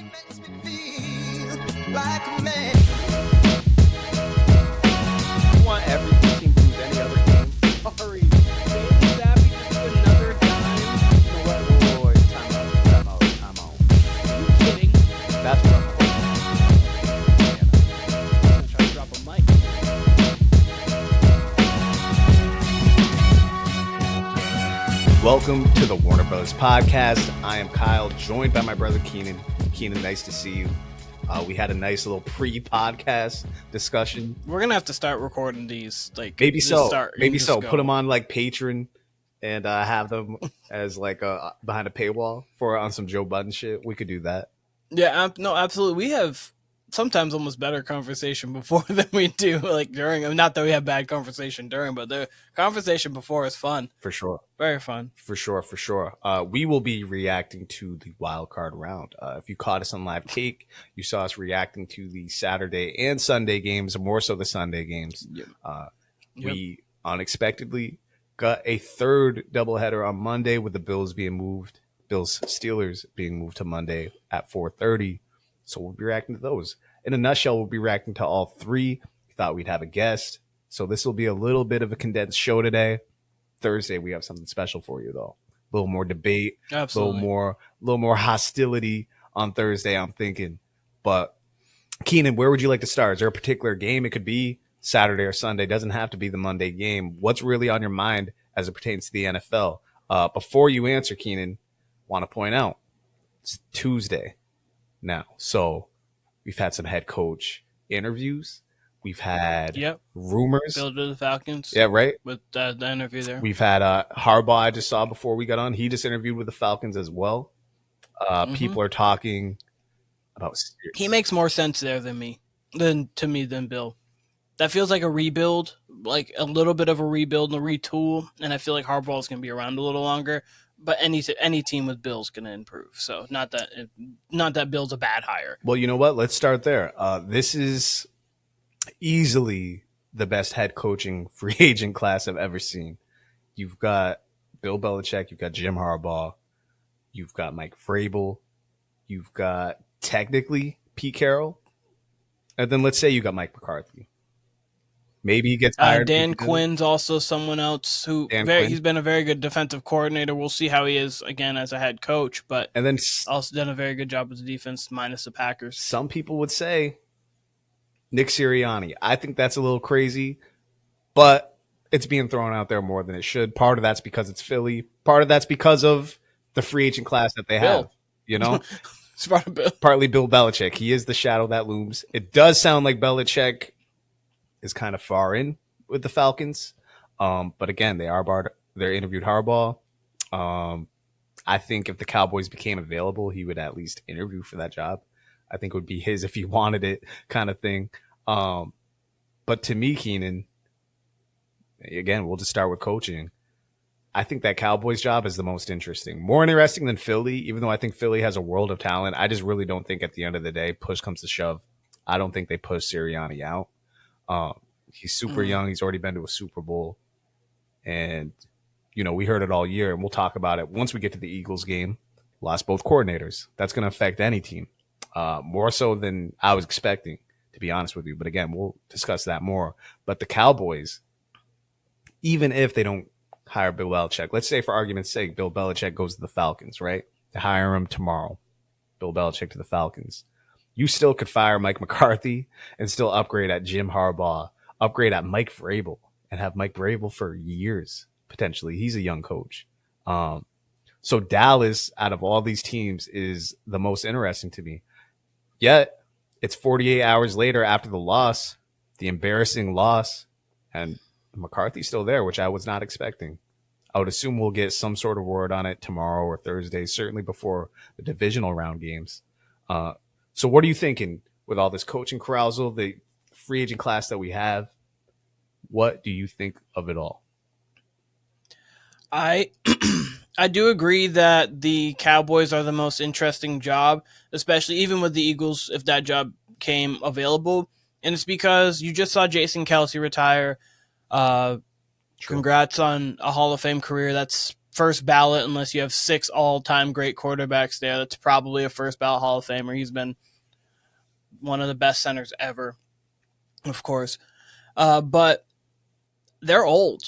makes me feel like a man. You want every team to lose any other game? Sorry. Bailey Zappi just did another time. You know what? Wait. Time out. Are you kidding? That's what I'm gonna try to drop a mic. Welcome to the Warner Brothas Podcast. I am Kyle, joined by my brother Keenan. Keenan, nice to see you. We had a nice little pre-podcast discussion. We're gonna have to start recording these, like Maybe so. Go. Put them on like Patreon and have them as like behind a paywall on some Joe Budden shit. We could do that. Yeah, no, absolutely. We have sometimes almost better conversation before than we do like during. Not that we have bad conversation during, but the conversation before is fun. For sure. Very fun. For sure. We will be reacting to the wild card round. If you caught us on Live Cake, you saw us reacting to the Saturday and Sunday games, more so the Sunday games. Yep. We unexpectedly got a third doubleheader on Monday with the Bills Steelers being moved to Monday at 4:30. So we'll be reacting to those. In a nutshell, we'll be reacting to all three. We thought we'd have a guest. So this will be a little bit of a condensed show today. Thursday, we have something special for you, though. A little more debate, Absolutely. a little more hostility on Thursday, I'm thinking. But Keenan, where would you like to start? Is there a particular game? It could be Saturday or Sunday. It doesn't have to be the Monday game. What's really on your mind as it pertains to the NFL? Before you answer, Keenan, want to point out, it's Tuesday now. So we've had some head coach interviews. We've had rumors. Build to the Falcons. Yeah, right. With the interview there. We've had Harbaugh, I just saw before we got on. He just interviewed with the Falcons as well. People are talking about. He makes more sense there than Bill. That feels like a rebuild, like a little bit of a rebuild and a retool. And I feel like Harbaugh is going to be around a little longer. But any team with Bill's going to improve. So not that Bill's a bad hire. Well, you know what? Let's start there. This is easily the best head coaching free agent class I've ever seen. You've got Bill Belichick. You've got Jim Harbaugh. You've got Mike Vrabel. You've got technically Pete Carroll. And then let's say you got Mike McCarthy. Maybe he gets hired. Dan Quinn's also someone else who he's been a very good defensive coordinator. We'll see how he is again as a head coach, but and then also done a very good job with the defense minus the Packers. Some people would say Nick Sirianni. I think that's a little crazy, but it's being thrown out there more than it should. Part of that's because it's Philly. Part of that's because of the free agent class that they have. You know, it's partly Bill Belichick. He is the shadow that looms. It does sound like Belichick is kind of far in with the Falcons. But again, they interviewed Harbaugh. I think if the Cowboys became available, he would at least interview for that job. I think it would be his if he wanted it kind of thing. But to me, Keenan, again, we'll just start with coaching. I think that Cowboys job is the most interesting. More interesting than Philly, even though I think Philly has a world of talent. I just really don't think at the end of the day, push comes to shove, I don't think they push Sirianni out. He's super young. He's already been to a Super Bowl. And, you know, we heard it all year, and we'll talk about it once we get to the Eagles game. Lost both coordinators. That's going to affect any team, more so than I was expecting, to be honest with you. But again, we'll discuss that more. But the Cowboys, even if they don't hire Bill Belichick, let's say for argument's sake, Bill Belichick goes to the Falcons, right? They hire him tomorrow. Bill Belichick to the Falcons. You still could fire Mike McCarthy and still upgrade at Jim Harbaugh, upgrade at Mike Vrabel, and have Mike Vrabel for years, potentially. He's a young coach. So Dallas, out of all these teams, is the most interesting to me. Yet, it's 48 hours later after the loss, the embarrassing loss, and McCarthy's still there, which I was not expecting. I would assume we'll get some sort of word on it tomorrow or Thursday, certainly before the divisional round games. So what are you thinking with all this coaching carousal, the free agent class that we have? What do you think of it all? I do agree that the Cowboys are the most interesting job, especially even with the Eagles, if that job came available. And it's because you just saw Jason Kelce retire. Congrats on a Hall of Fame career. That's first ballot unless you have 6 all-time great quarterbacks there. That's probably a first ballot Hall of Famer. He's been one of the best centers ever, of course. But they're old.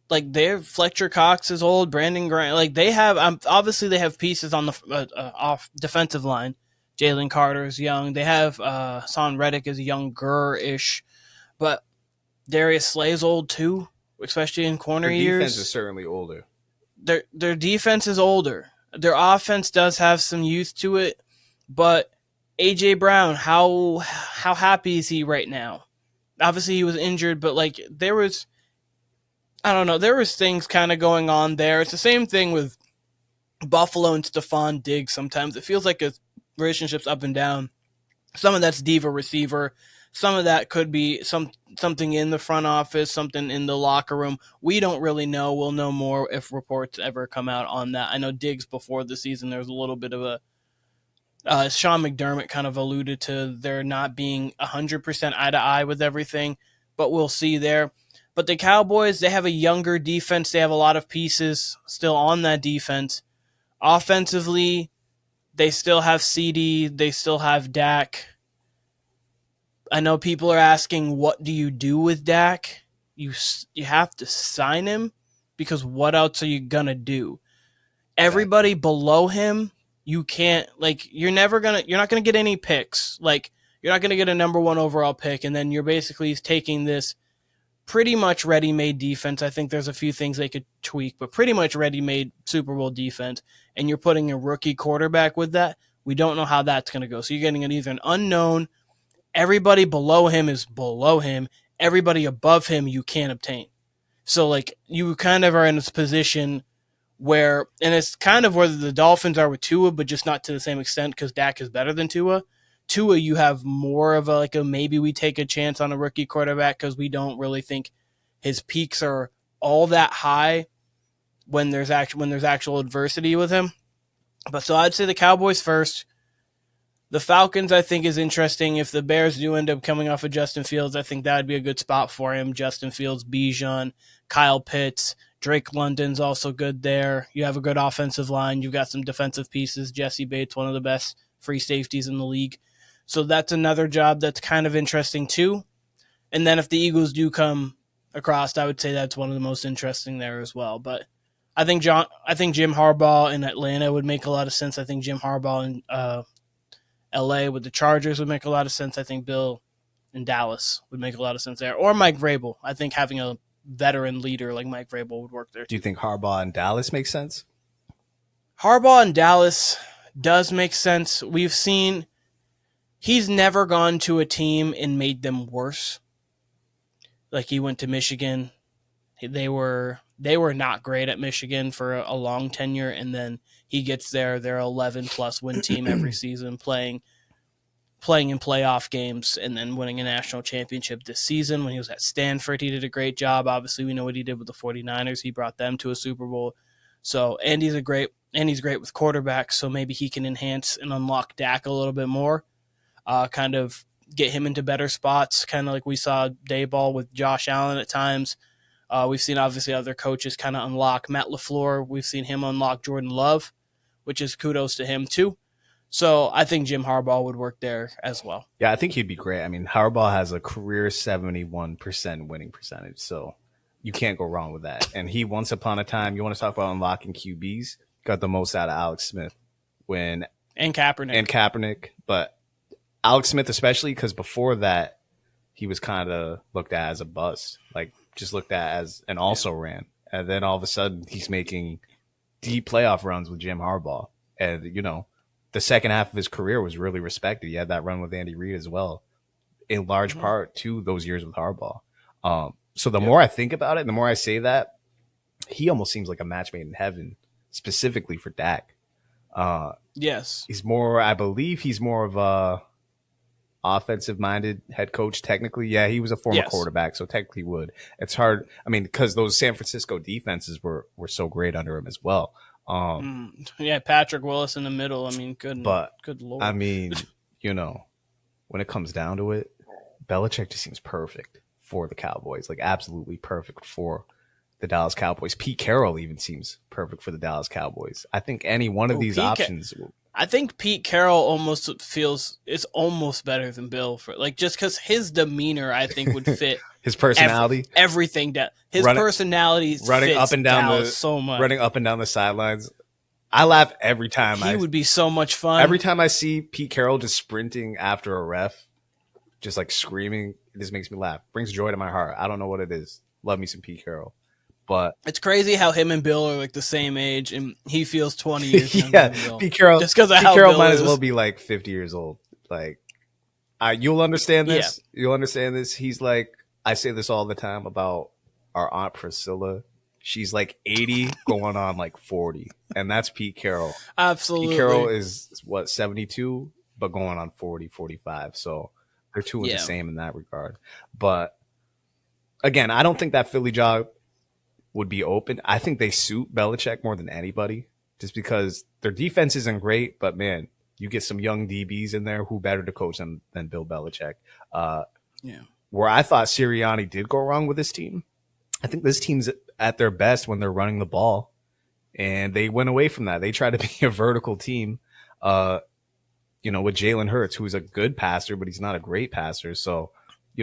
Like, Fletcher Cox is old, Brandon Grant. Like, they have obviously they have pieces on the off defensive line. Jalen Carter is young. They have Son Reddick is younger-ish, but Darius Slay is old too, especially in corner Their years. defense is certainly older. Their defense is older. Their offense does have some youth to it, but AJ Brown, how happy is he right now? Obviously, he was injured, but like there was things kind of going on there. It's the same thing with Buffalo and Stephon Diggs. Sometimes it feels like a relationship's up and down. Some of that's diva receiver. Some of that could be something in the front office, something in the locker room. We don't really know. We'll know more if reports ever come out on that. I know Diggs before the season, there was a little bit of a Sean McDermott kind of alluded to there not being 100% eye to eye with everything, but we'll see there. But the Cowboys, they have a younger defense. They have a lot of pieces still on that defense. Offensively, they still have CD. They still have Dak. I know people are asking, what do you do with Dak? You have to sign him because what else are you going to do? Everybody below him, you can't, like, you're not going to get any picks. Like, you're not going to get a number 1 overall pick, and then you're basically taking this pretty much ready-made defense. I think there's a few things they could tweak, but pretty much ready-made Super Bowl defense, and you're putting a rookie quarterback with that. We don't know how that's going to go. So you're getting either an unknown. Everybody below him is below him. Everybody above him you can't obtain. So, like, you kind of are in this position where, and it's kind of where the Dolphins are with Tua, but just not to the same extent because Dak is better than Tua. Tua, you have more of a maybe we take a chance on a rookie quarterback because we don't really think his peaks are all that high when there's actual adversity with him. But so I'd say the Cowboys first. The Falcons, I think, is interesting. If the Bears do end up coming off of Justin Fields, I think that would be a good spot for him. Justin Fields, Bijan, Kyle Pitts, Drake London's also good there. You have a good offensive line. You've got some defensive pieces. Jesse Bates, one of the best free safeties in the league. So that's another job that's kind of interesting too. And then if the Eagles do come across, I would say that's one of the most interesting there as well. But I think Jim Harbaugh in Atlanta would make a lot of sense. I think Jim Harbaugh in LA with the Chargers would make a lot of sense. I think Bill in Dallas would make a lot of sense there. Or Mike Vrabel. I think having a veteran leader like Mike Vrabel would work there. Do you think Harbaugh in Dallas makes sense? Harbaugh in Dallas does make sense. We've seen he's never gone to a team and made them worse. Like he went to Michigan. They were not great at Michigan for a long tenure, and then he gets there. They're 11-plus win team every season, playing in playoff games, and then winning a national championship this season. When he was at Stanford, he did a great job. Obviously, we know what he did with the 49ers. He brought them to a Super Bowl. So he's great with quarterbacks, so maybe he can enhance and unlock Dak a little bit more, kind of get him into better spots, kind of like we saw Dayball with Josh Allen at times. We've seen, obviously, other coaches kind of unlock Matt LaFleur. We've seen him unlock Jordan Love, which is kudos to him, too. So I think Jim Harbaugh would work there as well. Yeah, I think he'd be great. I mean, Harbaugh has a career 71% winning percentage, so you can't go wrong with that. And he, once upon a time, you want to talk about unlocking QBs, got the most out of Alex Smith and Kaepernick. But Alex Smith especially, because before that, he was kind of looked at as a bust, like just looked at as an also-ran. And then all of a sudden, he's making deep playoff runs with Jim Harbaugh. And, you know, the second half of his career was really respected. He had that run with Andy Reid as well, in large part to those years with Harbaugh. So the more I think about it, the more I say that, he almost seems like a match made in heaven, specifically for Dak. Yes. I believe he's more of a offensive-minded head coach, technically. Yeah, he was a former quarterback, so technically would. It's hard, I mean, because those San Francisco defenses were so great under him as well. Patrick Willis in the middle. I mean, good Lord. I mean, you know, when it comes down to it, Belichick just seems perfect for the Cowboys, like absolutely perfect for the Dallas Cowboys. Pete Carroll even seems perfect for the Dallas Cowboys. I think any one of these options. I think Pete Carroll almost is almost better than Bill for just because his demeanor I think would fit his personality, everything that his personality running up and down so much, running up and down the sidelines. I laugh every time. He would be so much fun. Every time I see Pete Carroll just sprinting after a ref, just like screaming, it just makes me laugh. Brings joy to my heart. I don't know what it is. Love me some Pete Carroll. But it's crazy how him and Bill are like the same age, and he feels 20 years younger than Bill. Pete Carroll, just because of Pete how Carroll Bill might is. as well be like 50 years old. Like, you'll understand this. Yeah. You'll understand this. He's like, I say this all the time about our Aunt Priscilla. She's like 80 going on like 40. And that's Pete Carroll. Absolutely. Pete Carroll is, 72, but going on 40, 45. So they're two in the same in that regard. But again, I don't think that Philly job would be open. I think they suit Belichick more than anybody just because their defense isn't great. But, man, you get some young DBs in there. Who better to coach than Bill Belichick? Where I thought Sirianni did go wrong with this team, I think this team's at their best when they're running the ball, and they went away from that. They tried to be a vertical team, with Jalen Hurts, who's a good passer, but he's not a great passer. So,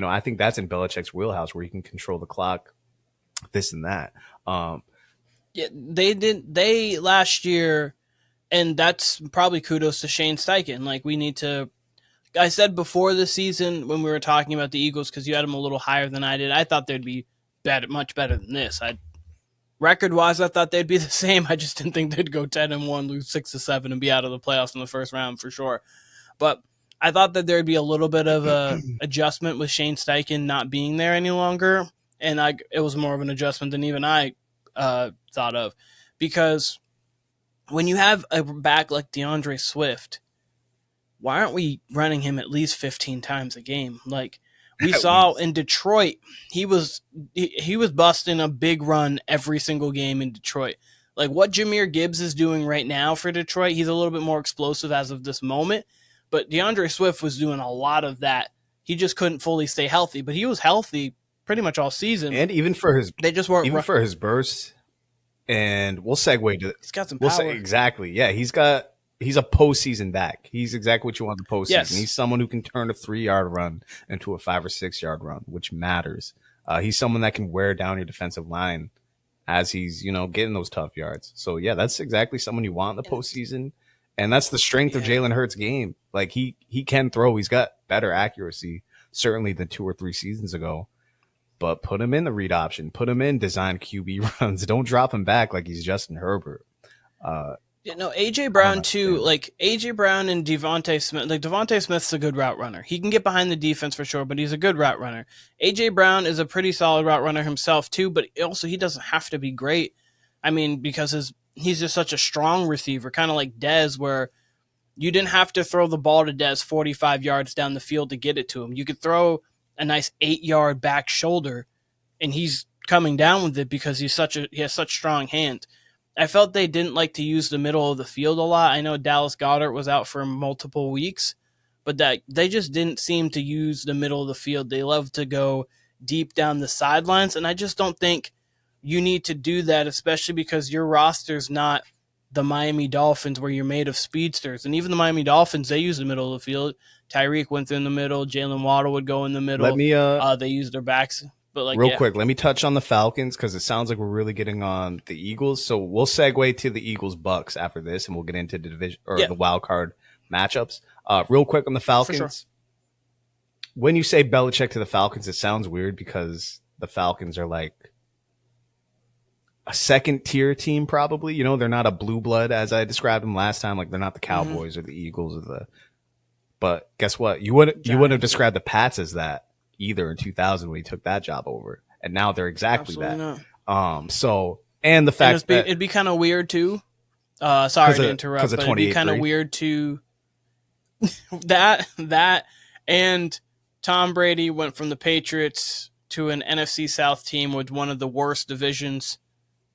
I think that's in Belichick's wheelhouse where he can control the clock, this and that. They last year, and that's probably kudos to Shane Steichen. I said before the season when we were talking about the Eagles, because you had them a little higher than I did, I thought they'd be much better than this. Record-wise, I thought they'd be the same. I just didn't think they'd go 10-1, lose 6-7, and be out of the playoffs in the first round for sure. But I thought that there'd be a little bit of a adjustment with Shane Steichen not being there any longer, and it was more of an adjustment than even I thought of, because when you have a back like DeAndre Swift, why aren't we running him at least 15 times a game? Like we saw in Detroit, he was busting a big run every single game in Detroit. Like what Jahmyr Gibbs is doing right now for Detroit, he's a little bit more explosive as of this moment, but DeAndre Swift was doing a lot of that. He just couldn't fully stay healthy, but he was healthy pretty much all season. And even for his for his burst, and we'll segue to he's got some power. Exactly. Yeah, he's a postseason back. He's exactly what you want in the postseason. Yes. He's someone who can turn a 3-yard run into a 5 or 6 yard run, which matters. He's someone that can wear down your defensive line as he's, getting those tough yards. So yeah, that's exactly someone you want in the postseason. And that's the strength of Jalen Hurts' game. Like he can throw. He's got better accuracy, certainly than 2 or 3 seasons ago. But put him in the read option. Put him in design QB runs. Don't drop him back like he's Justin Herbert. AJ Brown too. Like AJ Brown and Devontae Smith. Like Devontae Smith's a good route runner. He can get behind the defense for sure, but he's a good route runner. AJ Brown is a pretty solid route runner himself too, but also he doesn't have to be great. I mean, because he's just such a strong receiver, kind of like Dez, where you didn't have to throw the ball to Dez 45 yards down the field to get it to him. You could throw a nice 8-yard back shoulder, and he's coming down with it because he has such strong hands. I felt they didn't like to use the middle of the field a lot. I know Dallas Goedert was out for multiple weeks, but that they just didn't seem to use the middle of the field. They love to go deep down the sidelines, and I just don't think you need to do that, especially because your roster's not the Miami Dolphins where you're made of speedsters. And even the Miami Dolphins, they use the middle of the field. Tyreek went through in the middle. Jalen Waddle would go in the middle. They use their backs. But real quick, let me touch on the Falcons because it sounds like we're really getting on the Eagles. So we'll segue to the Eagles-Bucks after this, and we'll get into the division or the wild card matchups. Real quick on the Falcons. Sure. When you say Belichick to the Falcons, it sounds weird because the Falcons are like a second-tier team probably. They're not a blue blood as I described them last time. Like they're not the Cowboys or the Eagles or the. But guess what? You wouldn't have described the Pats as that either in 2000 when he took that job over, and now they're exactly that. Not. So and the fact that it'd be kind of weird too. Sorry to interrupt, but it'd be kind of weird to that and Tom Brady went from the Patriots to an NFC South team with one of the worst divisions,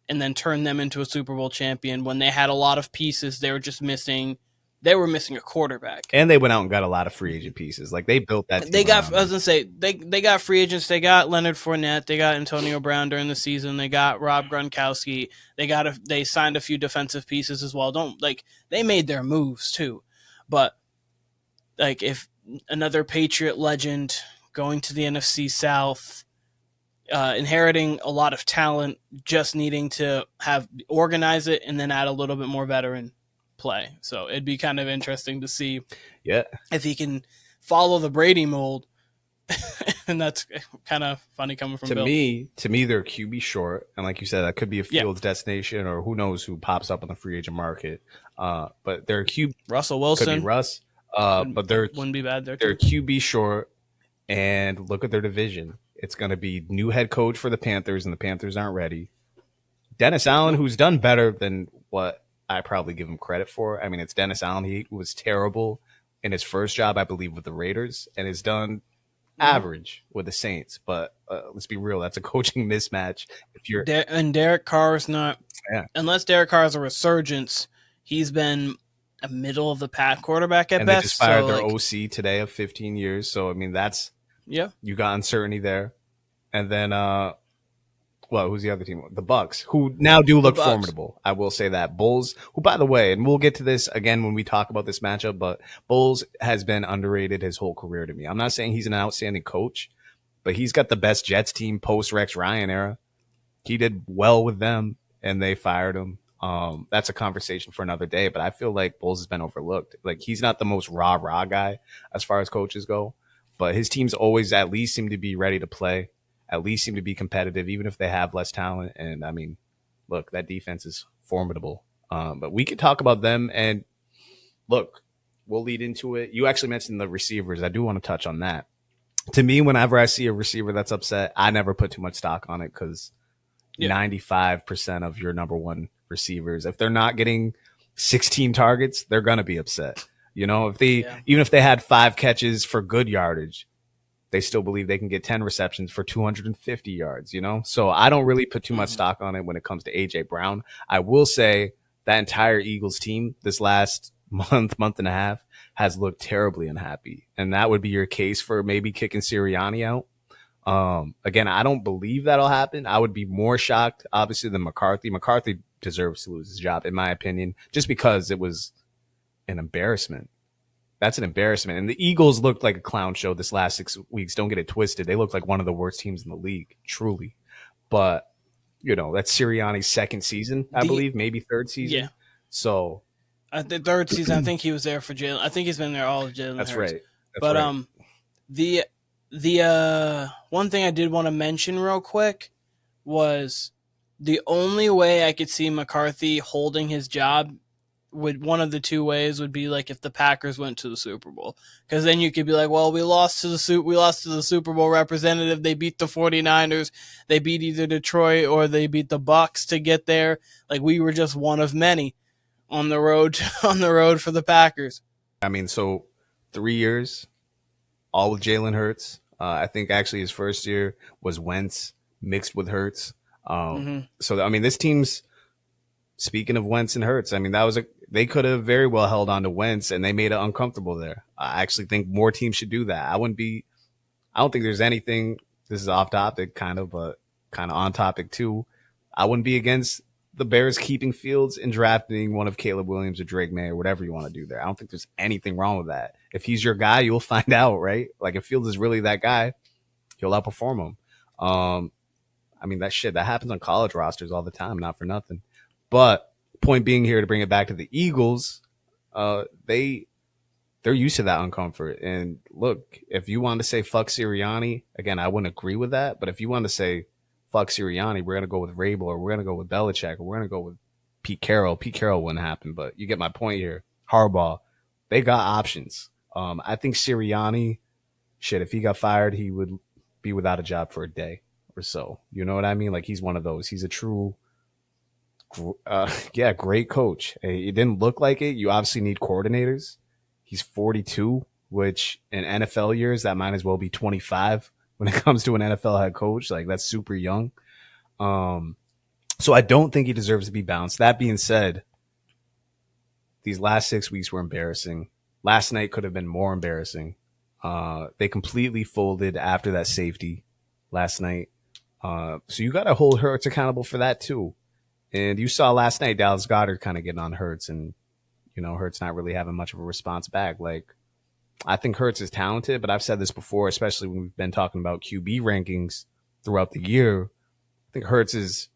and then turned them into a Super Bowl champion when they had a lot of pieces. They were just missing they were missing a quarterback. And they went out and got a lot of free agent pieces. Like they built that team. They got, I was gonna say, they got free agents. They got Leonard Fournette. They got Antonio Brown during the season. They got Rob Gronkowski. They signed a few defensive pieces as well. They made their moves too, but like if another Patriot legend going to the NFC South, inheriting a lot of talent, just needing to organize it and then add a little bit more veteran play. So it'd be kind of interesting to see if he can follow the Brady mold. And that's kind of funny coming from Bill. To me, they're QB short. And like you said, that could be a Fields destination or who knows who pops up on the free agent market. But they're QB. Russell Wilson. Could be Russ. But wouldn't be bad there. They're QB short. And look at their division. It's going to be new head coach for the Panthers, and the Panthers aren't ready. Dennis Allen, who's done better than what I probably give him credit for. I mean, it's Dennis Allen. He was terrible in his first job, I believe, with the Raiders, and has done average with the Saints. But let's be real, that's a coaching mismatch. If you're and Derek Carr is not, unless Derek Carr is a resurgence, he's been a middle of the pack quarterback at and best. They just fired their OC today of 15 years. So I mean, that's you got uncertainty there, and then who's the other team? The Bucks, who now do look formidable. I will say that. Bulls, who, by the way, and we'll get to this again when we talk about this matchup, but Bulls has been underrated his whole career to me. I'm not saying he's an outstanding coach, but he's got the best Jets team post-Rex Ryan era. He did well with them, and they fired him. That's a conversation for another day, but I feel like Bulls has been overlooked. Like, he's not the most rah-rah guy as far as coaches go, but his teams always at least seem to be ready to play. At least seem to be competitive, even if they have less talent. And I mean, look, that defense is formidable. But we could talk about them. And look, we'll lead into it. You actually mentioned the receivers. I do want to touch on that. To me, whenever I see a receiver that's upset, I never put too much stock on it because 95% of your number one receivers, if they're not getting 16 targets, they're going to be upset. You know, if they even if they had 5 catches for good yardage, they still believe they can get 10 receptions for 250 yards, you know? So I don't really put too much stock on it when it comes to A.J. Brown. I will say that entire Eagles team this last month and a half has looked terribly unhappy. And that would be your case for maybe kicking Sirianni out. Again, I don't believe that'll happen. I would be more shocked, obviously, than McCarthy. McCarthy deserves to lose his job, in my opinion, just because it was an embarrassment. That's an embarrassment. And the Eagles looked like a clown show this last 6 weeks. Don't get it twisted. They looked like one of the worst teams in the league, truly. But, you know, that's Sirianni's second season, I believe, maybe third season. Yeah. So. The third season, I think he was there for Jalen. I think he's been there all of Jalen. That's Hurts. right. But the one thing I did want to mention real quick was the only way I could see McCarthy holding his job one of the two ways would be like if the Packers went to the Super Bowl, because then you could be like, well, we lost to the Super Bowl representative. They beat the 49ers. They beat either Detroit or they beat the Bucks to get there. Like, we were just one of many on the road for the Packers. I mean, so 3 years, all with Jalen Hurts. I think actually his first year was Wentz mixed with Hurts. So, I mean, this team's, speaking of Wentz and Hurts, I mean, they could have very well held on to Wentz, and they made it uncomfortable there. I actually think more teams should do that. I don't think there's anything, this is off topic kind of, but kind of on topic too. I wouldn't be against the Bears keeping Fields and drafting one of Caleb Williams or Drake May or whatever you want to do there. I don't think there's anything wrong with that. If he's your guy, you'll find out, right? Like, if Fields is really that guy, he'll outperform him. I mean, that happens on college rosters all the time, not for nothing. But point being here, to bring it back to the Eagles, they're used to that uncomfort. And look, if you want to say fuck Sirianni, again, I wouldn't agree with that. But if you want to say fuck Sirianni, we're going to go with Vrabel, or we're going to go with Belichick, or we're going to go with Pete Carroll. Pete Carroll wouldn't happen, but you get my point here. Harbaugh, they got options. I think Sirianni, if he got fired, he would be without a job for a day or so. You know what I mean? Like, he's one of those. He's a true, great coach. It didn't look like it. You obviously need coordinators. He's 42, which in NFL years, that might as well be 25 when it comes to an NFL head coach. Like, that's super young. So I don't think he deserves to be bounced. That being said, these last 6 weeks were embarrassing. Last night could have been more embarrassing. They completely folded after that safety last night. So you got to hold Hurts accountable for that too. And you saw last night Dallas Goedert kind of getting on Hurts, and Hurts not really having much of a response back. Like, I think Hurts is talented, but I've said this before, especially when we've been talking about QB rankings throughout the year. I think Hurts is,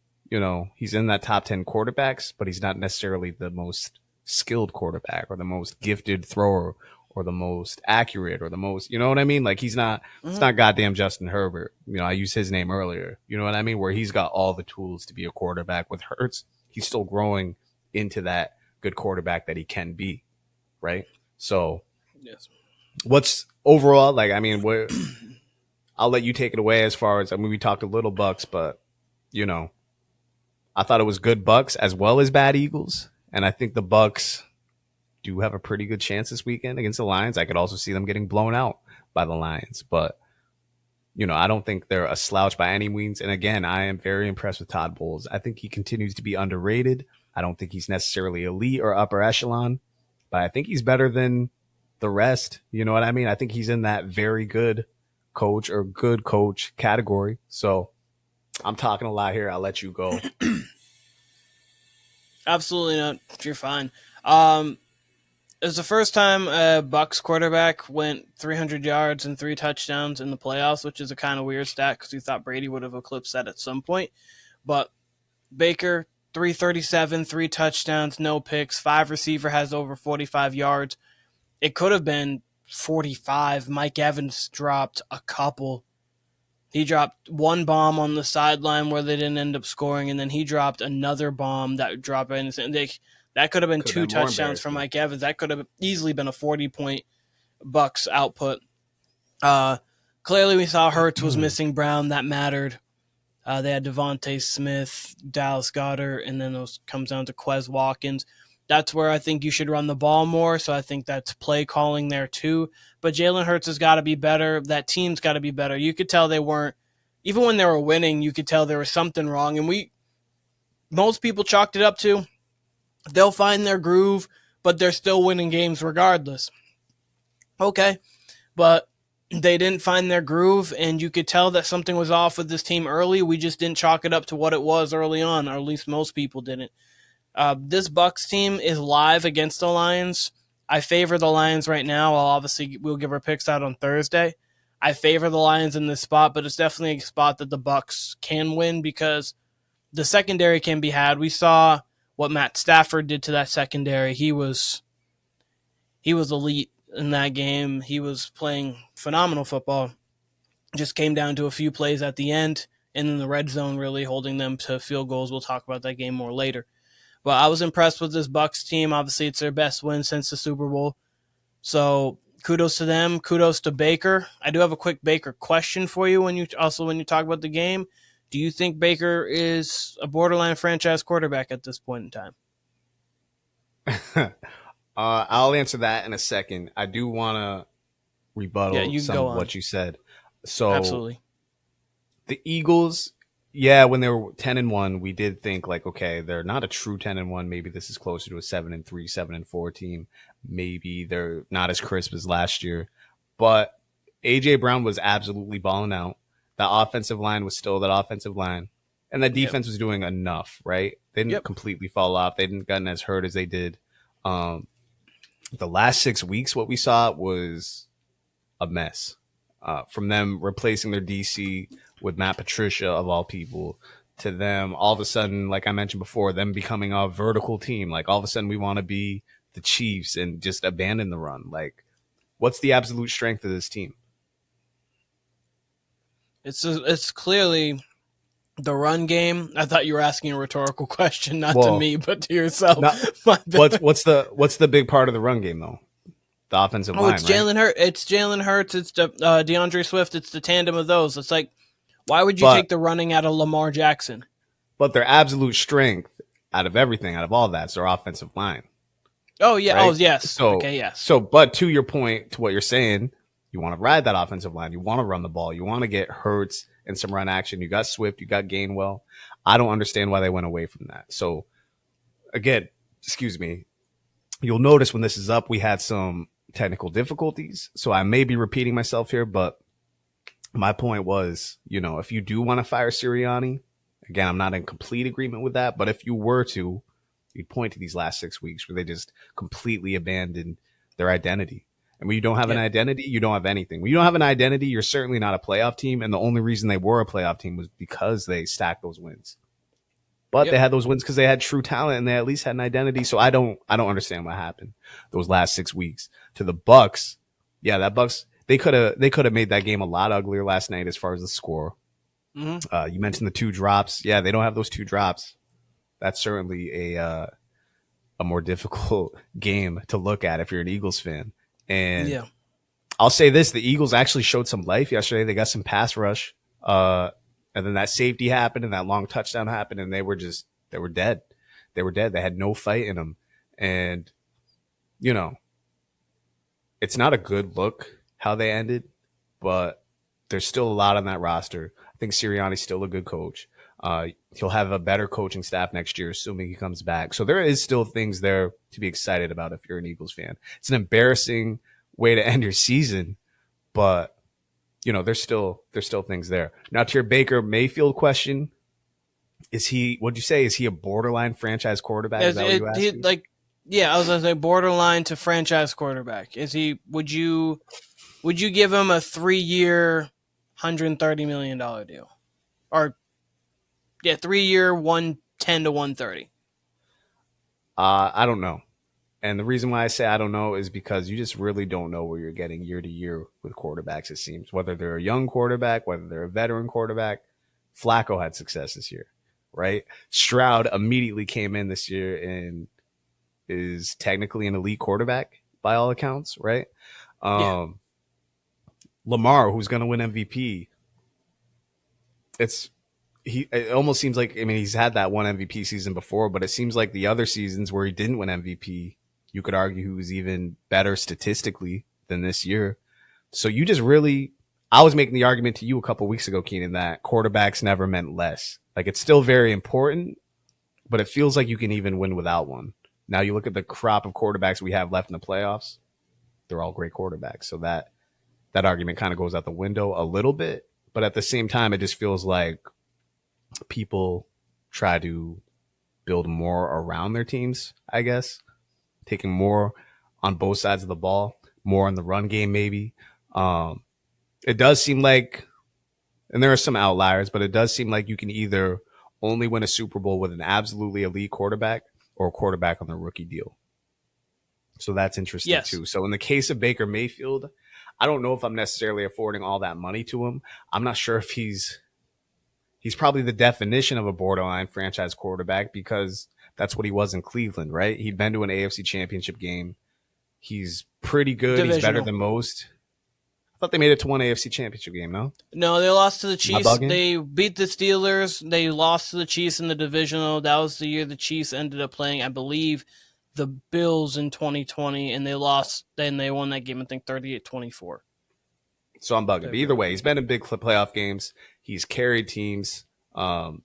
he's in that top 10 quarterbacks, but he's not necessarily the most skilled quarterback or the most gifted thrower or the most accurate or the most, you know what I mean? Like, he's not, it's not goddamn Justin Herbert. I used his name earlier. You know what I mean? Where he's got all the tools to be a quarterback. With Hurts, he's still growing into that good quarterback that he can be. Right. So yes. What's overall, like, I mean, I'll let you take it away as far as, we talked a little Bucks, but, I thought it was good Bucks as well as bad Eagles. And I think the Bucks do have a pretty good chance this weekend against the Lions. I could also see them getting blown out by the Lions, but I don't think they're a slouch by any means. And again, I am very impressed with Todd Bowles. I think he continues to be underrated. I don't think he's necessarily elite or upper echelon, but I think he's better than the rest. You know what I mean? I think he's in that very good coach or good coach category. So I'm talking a lot here. I'll let you go. Absolutely not. You're fine. It was the first time a Bucks quarterback went 300 yards and 3 touchdowns in the playoffs, which is a kind of weird stat because we thought Brady would have eclipsed that at some point. But Baker, 337, 3 touchdowns, no picks, 5 receiver has over 45 yards. It could have been 45. Mike Evans dropped a couple. He dropped one bomb on the sideline where they didn't end up scoring, and then he dropped another bomb that dropped in. That could have been 2 touchdowns from Mike Evans. That could have easily been a 40-point Bucks output. Clearly, we saw Hurts was missing Brown. That mattered. They had Devontae Smith, Dallas Goedert, and then it comes down to Quez Watkins. That's where I think you should run the ball more, so I think that's play calling there too. But Jalen Hurts has got to be better. That team's got to be better. You could tell they weren't, even when they were winning, you could tell there was something wrong. And most people chalked it up to, they'll find their groove, but they're still winning games regardless. Okay, but they didn't find their groove, and you could tell that something was off with this team early. We just didn't chalk it up to what it was early on, or at least most people didn't. This Bucks team is live against the Lions. I favor the Lions right now. We'll give our picks out on Thursday. I favor the Lions in this spot, but it's definitely a spot that the Bucks can win because the secondary can be had. We saw what Matt Stafford did to that secondary. He was elite in that game. He was playing phenomenal football. Just came down to a few plays at the end, and in the red zone really holding them to field goals. We'll talk about that game more later. But I was impressed with this Bucks team. Obviously, it's their best win since the Super Bowl. So kudos to them. Kudos to Baker. I do have a quick Baker question for you when you talk about the game. Do you think Baker is a borderline franchise quarterback at this point in time? I'll answer that in a second. I do want to rebuttal some of what you said. So absolutely. The Eagles, when they were 10-1, we did think like, okay, they're not a true 10-1. Maybe this is closer to a 7-3, 7-4 team. Maybe they're not as crisp as last year. But AJ Brown was absolutely balling out. The offensive line was still that offensive line. And the defense was doing enough, right? They didn't completely fall off. They didn't gotten as hurt as they did. The last 6 weeks, what we saw was a mess. From them replacing their DC with Matt Patricia, of all people, to them all of a sudden, like I mentioned before, them becoming a vertical team. Like all of a sudden we want to be the Chiefs and just abandon the run. Like, what's the absolute strength of this team? It's clearly the run game. I thought you were asking a rhetorical question, not to me, but to yourself. What's the big part of the run game though? The offensive line. It's Jalen Hurts. It's Jalen Hurts. It's DeAndre Swift. It's the tandem of those. It's like, why would you take the running out of Lamar Jackson? But their absolute strength out of everything, out of all that, is their offensive line. Oh yeah. Right? Oh yes. Yes. So, but to your point, to what you're saying, you want to ride that offensive line. You want to run the ball. You want to get Hurts and some run action. You got Swift. You got Gainwell. I don't understand why they went away from that. So, again, excuse me. you'll notice when this is up, we had some technical difficulties. So I may be repeating myself here, but my point was, if you do want to fire Sirianni, again, I'm not in complete agreement with that, but if you were to, you'd point to these last 6 weeks where they just completely abandoned their identity. And when you don't have an identity, you don't have anything. When you don't have an identity, you're certainly not a playoff team. And the only reason they were a playoff team was because they stacked those wins. But they had those wins because they had true talent and they at least had an identity. So I don't understand what happened those last 6 weeks to the Bucks. Yeah, that Bucks, they could have made that game a lot uglier last night as far as the score. Mm-hmm. You mentioned the 2 drops. Yeah, they don't have those 2 drops. That's certainly a more difficult game to look at if you're an Eagles fan. And I'll say this, the Eagles actually showed some life yesterday. They got some pass rush. And then that safety happened and that long touchdown happened and they were dead. They were dead. They had no fight in them. And, it's not a good look how they ended, but there's still a lot on that roster. I think Sirianni's still a good coach. He'll have a better coaching staff next year, assuming he comes back. So there is still things there to be excited about if you're an Eagles fan. It's an embarrassing way to end your season, but there's still things there. Now to your Baker Mayfield question, what'd you say? Is he a borderline franchise quarterback? Is that what you asked? I was gonna say borderline to franchise quarterback. Is he? Would you give him a 3-year, $130 million deal, or 3-year, 110 to 130? I don't know. And the reason why I say I don't know is because you just really don't know where you're getting year to year with quarterbacks, it seems. Whether they're a young quarterback, whether they're a veteran quarterback. Flacco had success this year, right? Stroud immediately came in this year and is technically an elite quarterback by all accounts, right? Lamar, who's going to win MVP, it almost seems like, he's had that one MVP season before, but it seems like the other seasons where he didn't win MVP, you could argue he was even better statistically than this year. So you just I was making the argument to you a couple of weeks ago, Keenan, that quarterbacks never meant less. Like, it's still very important, but it feels like you can even win without one. Now you look at the crop of quarterbacks we have left in the playoffs, they're all great quarterbacks. So that argument kind of goes out the window a little bit, but at the same time, it just feels like people try to build more around their teams, I guess, taking more on both sides of the ball, more in the run game, maybe. It does seem like, and there are some outliers, but it does seem like you can either only win a Super Bowl with an absolutely elite quarterback or a quarterback on the rookie deal. So that's interesting too. So in the case of Baker Mayfield, I don't know if I'm necessarily affording all that money to him. I'm not sure if he's probably the definition of a borderline franchise quarterback because that's what he was in Cleveland, right? He'd been to an AFC championship game. He's pretty good. Divisional. He's better than most. I thought they made it to one AFC championship game, no? No, they lost to the Chiefs. They beat the Steelers. They lost to the Chiefs in the divisional. That was the year the Chiefs ended up playing, I believe, the Bills in 2020, and they lost. Then they won that game, I think, 38-24. So I'm bugging. But either way, he's been in big playoff games. He's carried teams, not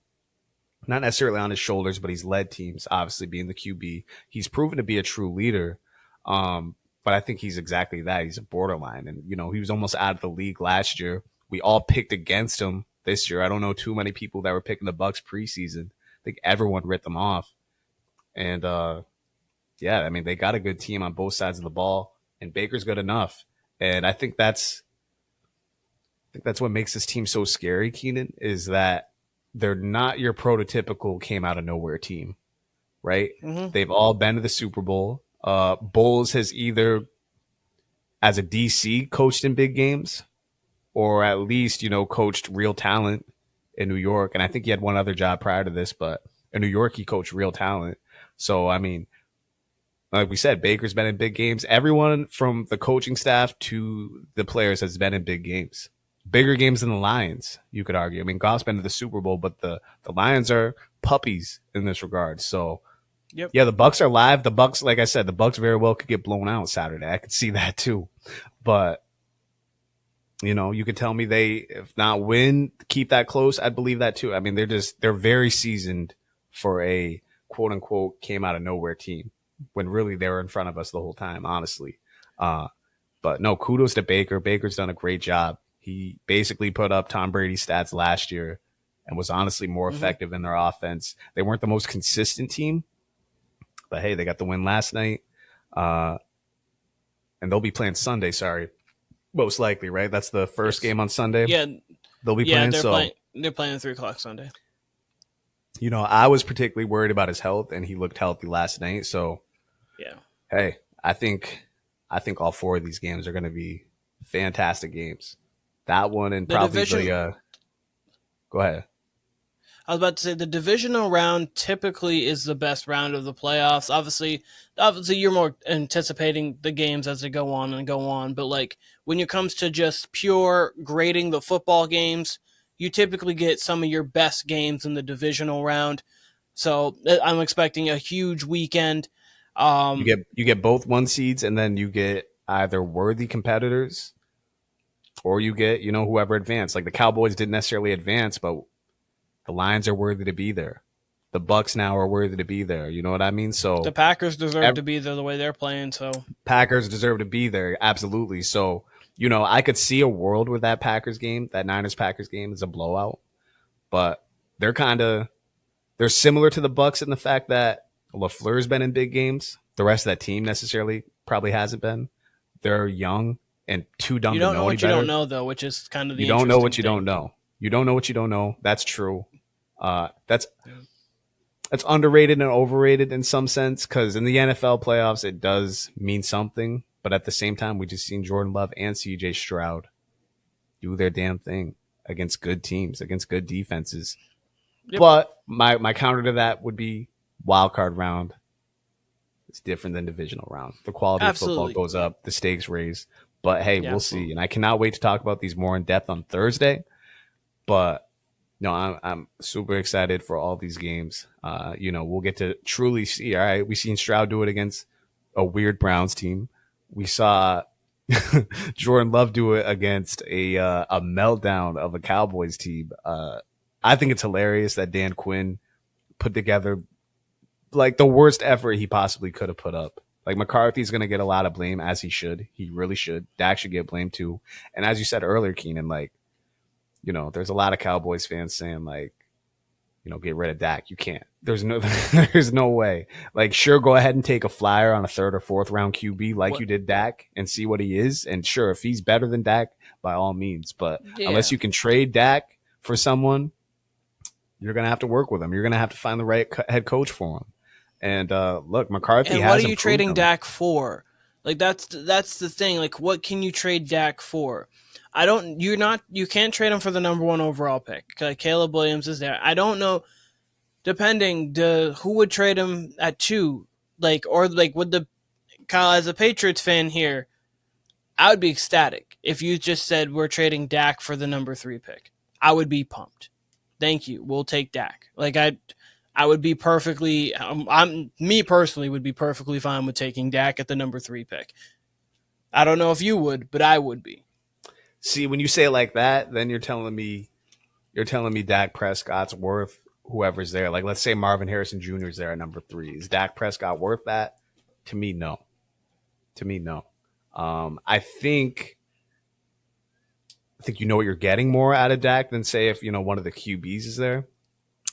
necessarily on his shoulders, but he's led teams, obviously being the QB. He's proven to be a true leader, but I think he's exactly that. He's a borderline. And, he was almost out of the league last year. We all picked against him this year. I don't know too many people that were picking the Bucs preseason. I think everyone writ them off. And, they got a good team on both sides of the ball, and Baker's good enough. And I think that's what makes this team so scary, Keenan, is that they're not your prototypical came out of nowhere team, right? Mm-hmm. They've all been to the Super Bowl. Bowles has either, as a DC, coached in big games, or at least, coached real talent in New York. And I think he had one other job prior to this, but in New York, he coached real talent. So, like we said, Baker's been in big games. Everyone from the coaching staff to the players has been in big games. Bigger games than the Lions, you could argue. Goff's been to the Super Bowl, but the Lions are puppies in this regard. So, yeah, the Bucs are live. The Bucs, like I said, the Bucs very well could get blown out Saturday. I could see that too. But, you could tell me they, if not win, keep that close. I'd believe that too. They're very seasoned for a quote unquote came out of nowhere team. when really they were in front of us the whole time, honestly. But no, kudos to Baker. Baker's done a great job. He basically put up Tom Brady's stats last year and was honestly more effective in their offense. They weren't the most consistent team, but hey, they got the win last night. And they'll be playing Sunday, most likely, right? That's the first game on Sunday. Yeah. They'll be playing. They're playing at 3:00 Sunday. You know, I was particularly worried about his health, and he looked healthy last night. So, yeah. Hey, I think all 4 of these games are going to be fantastic games. That one and probably go ahead. I was about to say the divisional round typically is the best round of the playoffs. Obviously you're more anticipating the games as they go on. But like when it comes to just pure grading the football games, you typically get some of your best games in the divisional round. So I'm expecting a huge weekend. You get both 1 seeds, and then you get either worthy competitors, or you get whoever advanced. Like the Cowboys didn't necessarily advance, but the Lions are worthy to be there. The Bucks now are worthy to be there. You know what I mean? So the Packers deserve to be there the way they're playing. So Packers deserve to be there, absolutely. So I could see a world where that Niners-Packers game is a blowout, but they're similar to the Bucks in the fact that LaFleur's been in big games. The rest of that team necessarily probably hasn't been. They're young and too dumb to know any better. You don't know what you don't know, though, which is kind of the You don't know what you don't know. You don't know what you don't know. That's true. That's underrated and overrated in some sense, because in the NFL playoffs, it does mean something. But at the same time, we just seen Jordan Love and CJ Stroud do their damn thing against good teams, against good defenses. Yep. But my counter to that would be wild card round. It's different than divisional round. The quality of football goes up, the stakes raise. But hey, we'll see. And I cannot wait to talk about these more in depth on Thursday. But no, I'm super excited for all these games. We'll get to truly see. All right, we seen Stroud do it against a weird Browns team. We saw Jordan Love do it against a meltdown of a Cowboys team. I think it's hilarious that Dan Quinn put together like the worst effort he possibly could have put up. Like McCarthy's going to get a lot of blame, as he should. He really should. Dak should get blamed too. And as you said earlier, Keenan, there's a lot of Cowboys fans saying get rid of Dak. You can't. There's no way. Like, sure, go ahead and take a flyer on a 3rd or 4th round QB you did Dak and see what he is. And sure, if he's better than Dak, by all means. But unless you can trade Dak for someone, you're going to have to work with him. You're going to have to find the right head coach for him. And look, McCarthy and what are you trading Dak for? Like that's the thing. Like, what can you trade Dak for? You can't trade him for the number 1 overall pick. Caleb Williams is there. I don't know, depending who would trade him at 2, would Kyle, as a Patriots fan here, I would be ecstatic if you just said we're trading Dak for the number 3 pick. I would be pumped. Thank you. We'll take Dak. I would be perfectly. Me personally would be perfectly fine with taking Dak at the number 3 pick. I don't know if you would, but I would be. See, when you say it like that, then you're telling me Dak Prescott's worth whoever's there. Like, let's say Marvin Harrison Jr. is there at number 3. Is Dak Prescott worth that? To me, no. I think you know what you're getting more out of Dak than say if one of the QBs is there,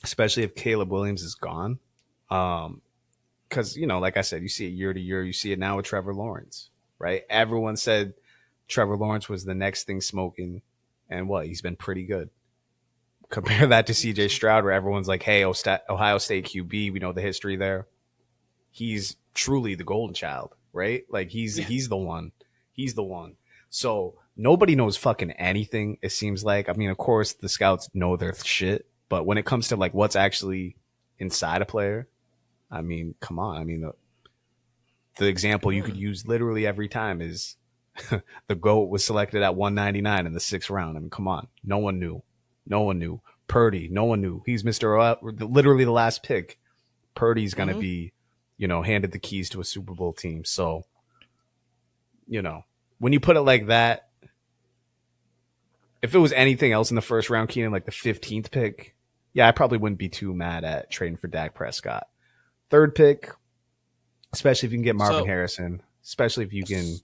especially if Caleb Williams is gone. Because like I said, you see it year to year. You see it now with Trevor Lawrence, right? Everyone said Trevor Lawrence was the next thing smoking, and he's been pretty good. Compare that to CJ Stroud, where everyone's like, hey, Ohio State QB, we know the history there. He's truly the golden child, right? Like he's the one. He's the one. So nobody knows fucking anything, it seems like. I mean, of course, the scouts know their shit, but when it comes to what's actually inside a player, I mean, come on. I mean, the example you could use literally every time is the GOAT was selected at 199 in the 6th round. I mean, come on. No one knew. Purdy, no one knew. He's literally the last pick. Purdy's going to be, handed the keys to a Super Bowl team. So, when you put it like that, if it was anything else in the 1st round, Keenan, like the 15th pick, I probably wouldn't be too mad at trading for Dak Prescott. 3rd pick, especially if you can get Marvin So Harrison, especially if you can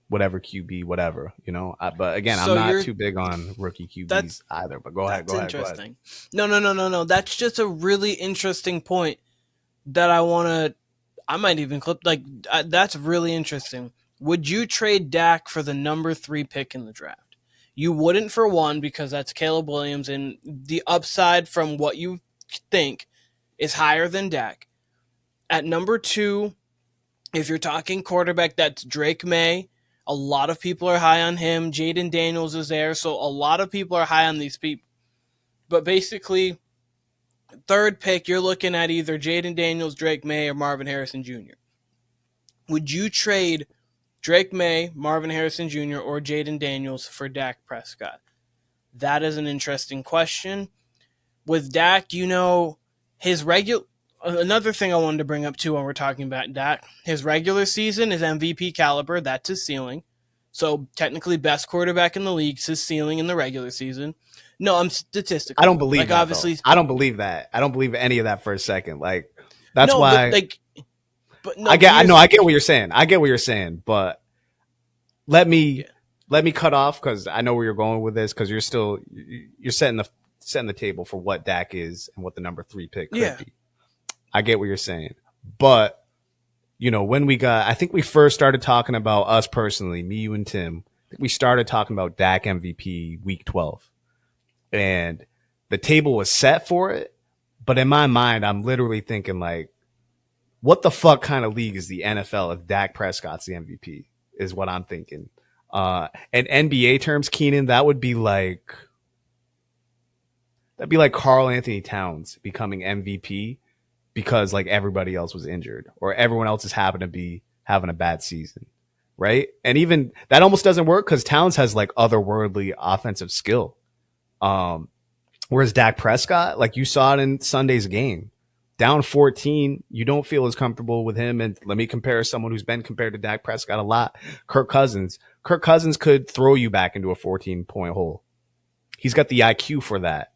whatever QB, whatever, you know. But again, I'm so not you're too big on rookie QBs that's either. But go ahead, that's go ahead, go ahead. interesting. No. That's just a really interesting point that I might even clip. That's really interesting. Would you trade Dak for the number 3 pick in the draft? You wouldn't for one because that's Caleb Williams, and the upside from what you think is higher than Dak. At number 2, if you're talking quarterback, that's Drake May. A lot of people are high on him. Jaden Daniels is there, so a lot of people are high on these people. But basically, 3rd pick, you're looking at either Jaden Daniels, Drake May, or Marvin Harrison Jr. Would you trade Drake May, Marvin Harrison Jr., or Jaden Daniels for Dak Prescott? That is an interesting question. With Dak, another thing I wanted to bring up too when we're talking about Dak, his regular season is MVP caliber. That's his ceiling. So technically best quarterback in the league is his ceiling in the regular season. No, I'm statistical. I don't believe like that. Obviously, though. I don't believe that. I don't believe any of that for a second. Like that's no, why. But no, I get what you're saying. I get what you're saying, but let me cut off because I know where you're going with this because you're setting the table for what Dak is and what the number 3 pick could be. I get what you're saying, but when I think we first started talking about us personally, me, you, and Tim. I think we started talking about Dak MVP week 12, and the table was set for it. But in my mind, I'm literally thinking like, what the fuck kind of league is the NFL if Dak Prescott's the MVP? Is what I'm thinking. In NBA terms, Keenan, that'd be like Karl Anthony Towns becoming MVP because like everybody else was injured or everyone else just happened to be having a bad season, right? And even that almost doesn't work because Towns has like otherworldly offensive skill. Whereas Dak Prescott, like you saw it in Sunday's game, down 14, you don't feel as comfortable with him. And let me compare someone who's been compared to Dak Prescott a lot, Kirk Cousins. Kirk Cousins could throw you back into a 14-point hole. He's got the IQ for that.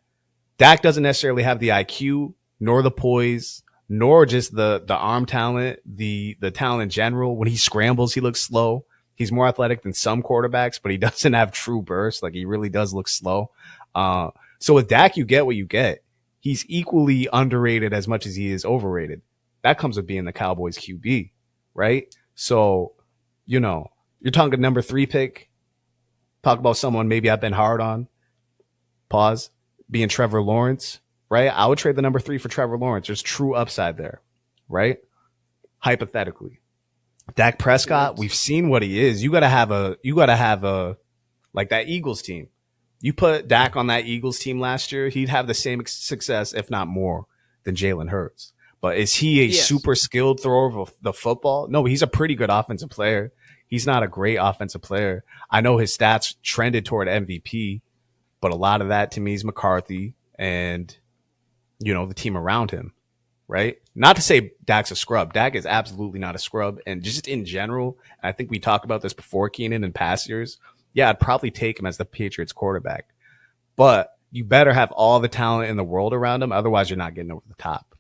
Dak doesn't necessarily have the IQ, nor the poise, nor just the arm talent, the talent in general. When he scrambles, he looks slow. He's more athletic than some quarterbacks, but he doesn't have true burst. Like he really does look slow. So with Dak, you get what you get. He's equally underrated as much as he is overrated. That comes with being the Cowboys QB, right? So, you're talking number 3 pick. Talk about someone maybe I've been hard on. Pause. Being Trevor Lawrence, right? I would trade the number 3 for Trevor Lawrence. There's true upside there, right? Hypothetically. Dak Prescott, we've seen what he is. You gotta have a like that Eagles team. You put Dak on that Eagles team last year, he'd have the same success, if not more, than Jalen Hurts. But is he a super skilled thrower of the football? No, he's a pretty good offensive player. He's not a great offensive player. I know his stats trended toward MVP, but a lot of that to me is McCarthy and, the team around him, right? Not to say Dak's a scrub. Dak is absolutely not a scrub. And just in general, I think we talked about this before, Keenan, in past years. Yeah, I'd probably take him as the Patriots quarterback. But you better have all the talent in the world around him. Otherwise, you're not getting over the top.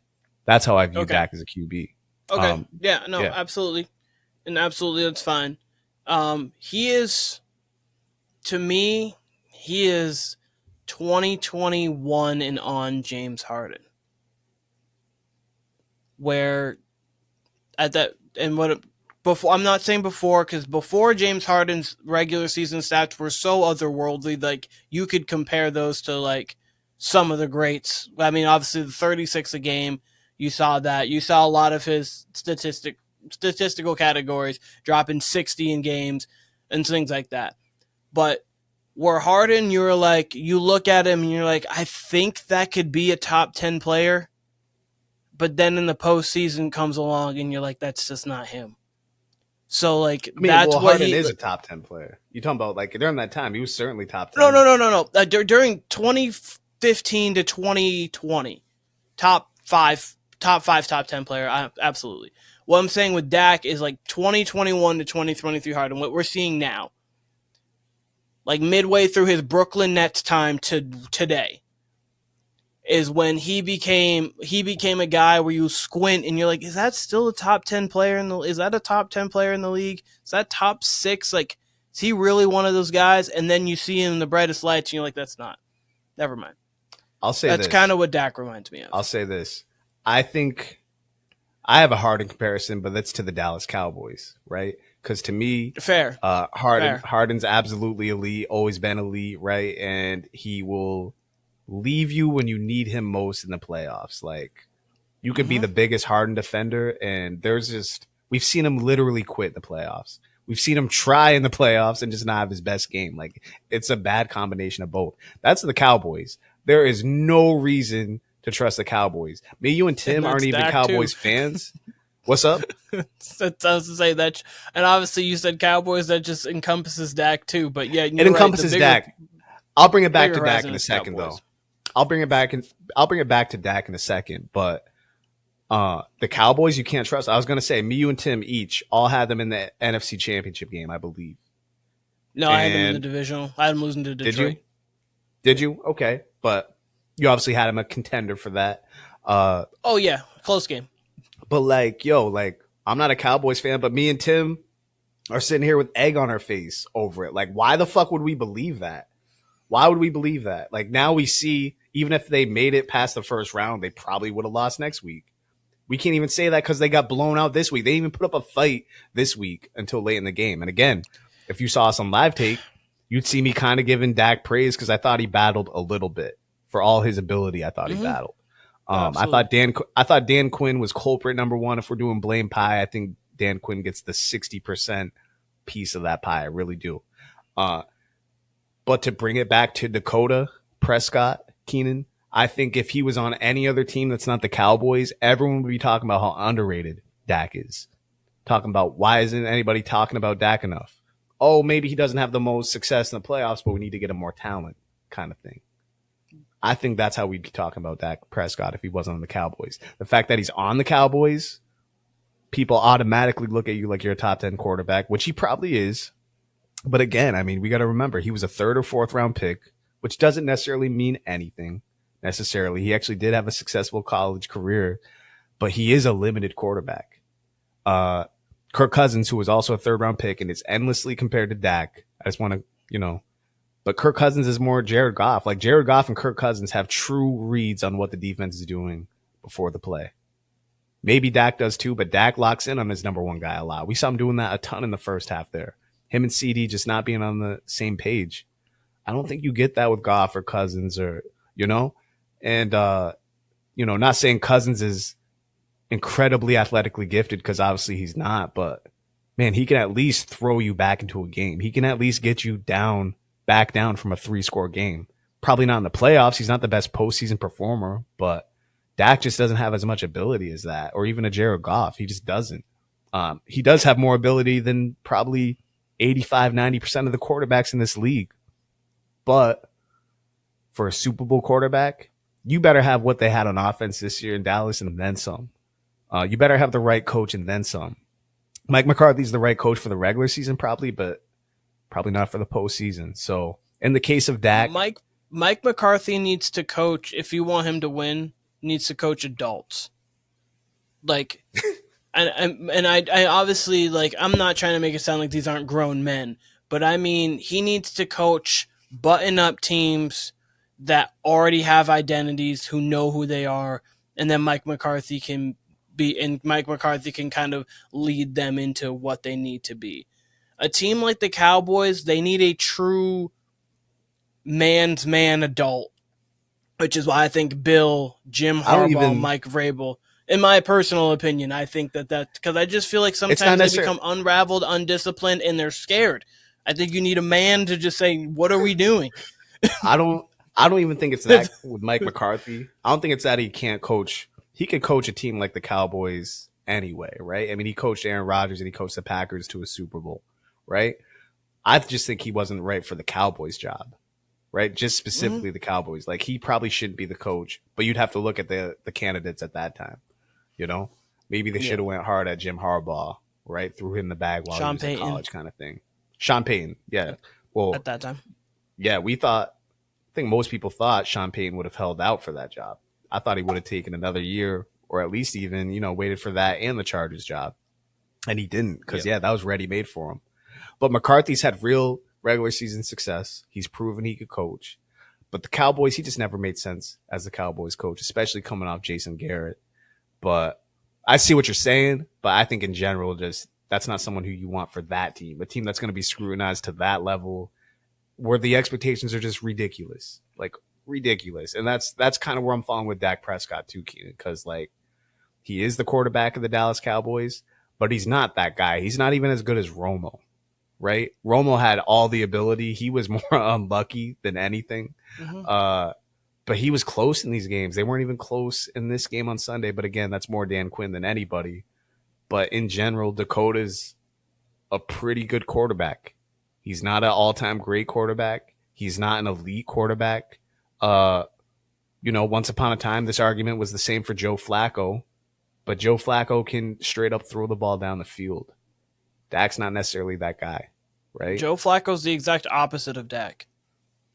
That's how I view Dak as a QB. Okay. Absolutely. And absolutely, that's fine. He is 2021 and on James Harden. Where at that, and what before, I'm not saying before, because before James Harden's regular season stats were so otherworldly, like you could compare those to like some of the greats. I mean, obviously the 36 a game, you saw that. You saw a lot of his statistical categories dropping 60 in games and things like that. But where Harden, you look at him and you're like, I think that could be a top 10 player. But then in the postseason comes along and you're like, that's just not him. So that's what Harden is a top 10 player. You talking about like during that time, he was certainly top 10. No. During 2015 to 2020, top 10 player. Absolutely. What I'm saying with Dak is like 2021 to 2023 Harden, what we're seeing now, like midway through his Brooklyn Nets time to today, is when he became a guy where you squint and you're like, is that still a top 10 player is that a top 10 player in the league? Is that top 6? Like, is he really one of those guys? And then you see him in the brightest lights and you're like, that's not. Never mind. I'll say that's this. kind of what Dak reminds me of. I'll say this. I think I have a Harden comparison, but that's to the Dallas Cowboys, right? Because to me, fair. Harden's absolutely elite, always been elite, right? And he will leave you when you need him most in the playoffs. Like, you could be the biggest Harden defender, and we've seen him literally quit the playoffs. We've seen him try in the playoffs and just not have his best game. Like, it's a bad combination of both. That's the Cowboys. There is no reason to trust the Cowboys. Me, you, and Tim aren't even Cowboys fans. What's up? I was to say that, and obviously you said Cowboys. That just encompasses Dak too. But yeah, it encompasses Dak. I'll bring it back to Dak in a second, though. I'll bring it back to Dak in a second. But the Cowboys, you can't trust. I was gonna say, me, you, and Tim each all had them in the NFC Championship game, I believe. No, I had them in the divisional. I had them losing to Detroit. Did you? Okay, but you obviously had him a contender for that. Oh yeah, close game. But I'm not a Cowboys fan, but me and Tim are sitting here with egg on our face over it. Like, why the fuck would we believe that? Why would we believe that? Like, now we see, even if they made it past the first round, they probably would have lost next week. We can't even say that because they got blown out this week. They even put up a fight this week until late in the game. And again, if you saw us on live tape, you'd see me kind of giving Dak praise because I thought he battled a little bit. For all his ability, I thought he battled. I thought Dan Quinn was culprit number one. If we're doing blame pie, I think Dan Quinn gets the 60% piece of that pie. I really do. But to bring it back to Dakota, Prescott, Keenan, I think if he was on any other team that's not the Cowboys, everyone would be talking about how underrated Dak is. Talking about why isn't anybody talking about Dak enough? Oh, maybe he doesn't have the most success in the playoffs, but we need to get him more talent, kind of thing. I think that's how we'd be talking about Dak Prescott if he wasn't on the Cowboys. The fact that he's on the Cowboys, people automatically look at you like you're a top 10 quarterback, which he probably is. But again, I mean, we got to remember he was a 3rd or 4th round pick, which doesn't necessarily mean anything necessarily. He actually did have a successful college career, but he is a limited quarterback. Kirk Cousins, who was also a 3rd round pick and is endlessly compared to Dak. I just want to, but Kirk Cousins is more Jared Goff. Like, Jared Goff and Kirk Cousins have true reads on what the defense is doing before the play. Maybe Dak does too, but Dak locks in on his number one guy a lot. We saw him doing that a ton in the first half there. Him and CD just not being on the same page. I don't think you get that with Goff or Cousins and, not saying Cousins is incredibly athletically gifted because obviously he's not, but man, he can at least throw you back into a game. He can at least get you back down from a 3-score game. Probably not in the playoffs. He's not the best postseason performer, but Dak just doesn't have as much ability as that, or even a Jared Goff. He just doesn't. He does have more ability than probably 85, 90% of the quarterbacks in this league. But for a Super Bowl quarterback, you better have what they had on offense this year in Dallas and then some. You better have the right coach and then some. Mike McCarthy's the right coach for the regular season probably, but probably not for the postseason. So in the case of Dak, Mike McCarthy needs to coach, if you want him to win, needs to coach adults. Like, and I obviously, like, I'm not trying to make it sound like these aren't grown men, but I mean, he needs to coach button up teams that already have identities, who know who they are, and then Mike McCarthy can kind of lead them into what they need to be. A team like the Cowboys, they need a true man's man adult, which is why I think Bill, Jim Harbaugh, Mike Vrabel, in my personal opinion, I think that because I just feel like sometimes they become unraveled, undisciplined, and they're scared. I think you need a man to just say, what are we doing? I don't even think it's that with Mike McCarthy. I don't think it's that he can't coach. He could coach a team like the Cowboys anyway, right? I mean, he coached Aaron Rodgers and he coached the Packers to a Super Bowl, right? I just think he wasn't right for the Cowboys job, right? Just specifically the Cowboys. Like, he probably shouldn't be the coach, but you'd have to look at the candidates at that time, Maybe they should have went hard at Jim Harbaugh, right? Threw him in the bag while he was in college kind of thing. Sean Payton, yeah. Well, at that time. Yeah, we thought think most people thought Sean Payton would have held out for that job. I thought he would have taken another year or at least even, waited for that and the Chargers job. And he didn't because, that was ready-made for him. But McCarthy's had real regular season success. He's proven he could coach. But the Cowboys, he just never made sense as the Cowboys coach, especially coming off Jason Garrett. But I see what you're saying, but I think in general, just that's not someone who you want for that team. A team that's going to be scrutinized to that level where the expectations are just ridiculous. Like, ridiculous. And that's kind of where I'm falling with Dak Prescott too, Keenan, because, like, he is the quarterback of the Dallas Cowboys, but he's not that guy. He's not even as good as Romo, right? Romo had all the ability. He was more unlucky than anything. Mm-hmm. But he was close in these games. They weren't even close in this game on Sunday. But again, that's more Dan Quinn than anybody. But in general, Dakota's a pretty good quarterback. He's not an all-time great quarterback. He's not an elite quarterback. Once upon a time, this argument was the same for Joe Flacco. But Joe Flacco can straight up throw the ball down the field. Dak's not necessarily that guy, right? Joe Flacco's the exact opposite of Dak.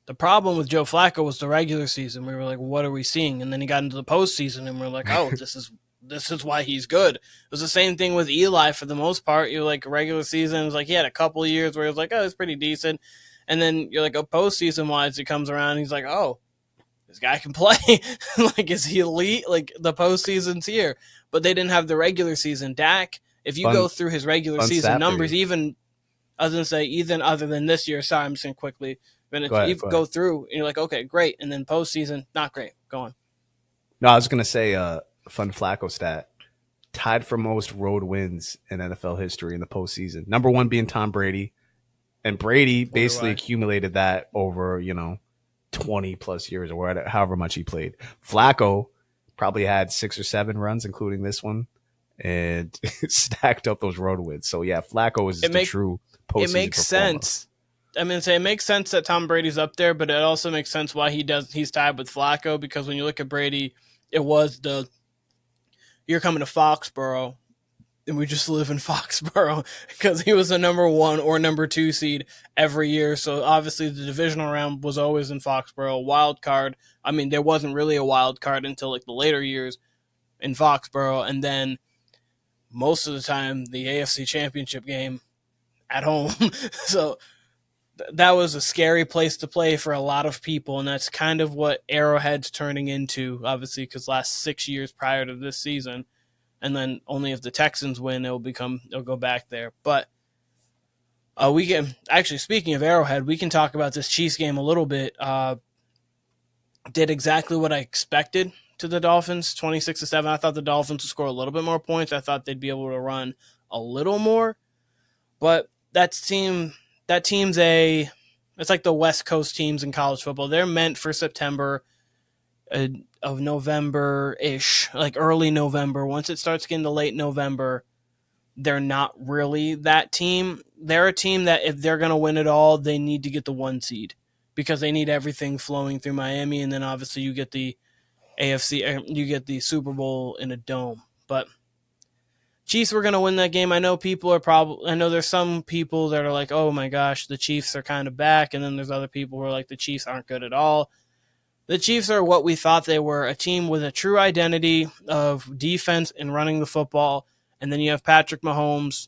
The problem with Joe Flacco was the regular season. We were like, what are we seeing? And then he got into the postseason, and we're like, oh, this is why he's good. It was the same thing with Eli for the most part. You're like, regular season, it was like he had a couple of years where he was like, oh, it's pretty decent. And then you're like, oh, postseason-wise, it comes around, and he's like, oh, this guy can play. Like, is he elite? Like, the postseason's here. But they didn't have the regular season. Dak, if you go through his regular season numbers, even other than this year, sorry, I'm just going to quickly, but if you go through, and you're like, okay, great. And then postseason, not great. Go on. No, I was going to say, fun Flacco stat, tied for most road wins in NFL history in the postseason. Number one being Tom Brady. And Brady basically accumulated that over, 20 plus years or whatever, however much he played. Flacco probably had 6 or 7 runs, including this one, and stacked up those road wins. So yeah, Flacco is the true postseason It makes performer. Sense. I mean, it makes sense that Tom Brady's up there, but it also makes sense why he's tied with Flacco, because when you look at Brady, it was you're coming to Foxborough, and we just live in Foxborough because he was the number 1 or number 2 seed every year. So obviously the divisional round was always in Foxborough. Wild card, I mean, there wasn't really a wild card until like the later years in Foxborough, and then most of the time the AFC Championship game at home. So that was a scary place to play for a lot of people, and that's kind of what Arrowhead's turning into, obviously, because last 6 years prior to this season. And then only if the Texans win, it'll go back there. But we can actually, speaking of Arrowhead, we can talk about this Chiefs game a little bit. Did exactly what I expected to the Dolphins, 26-7. I thought the Dolphins would score a little bit more points. I thought they'd be able to run a little more. But it's like the West Coast teams in college football. They're meant for September of November-ish, like early November. Once it starts getting to late November, they're not really that team. They're a team that if they're going to win it all, they need to get the 1 seed because they need everything flowing through Miami, and then obviously you get the Super Bowl in a dome. But Chiefs were going to win that game. I know there's some people that are like, oh my gosh, the Chiefs are kind of back, and then there's other people who are like, the Chiefs aren't good at all. The Chiefs are what we thought they were, a team with a true identity of defense and running the football. And then you have Patrick Mahomes.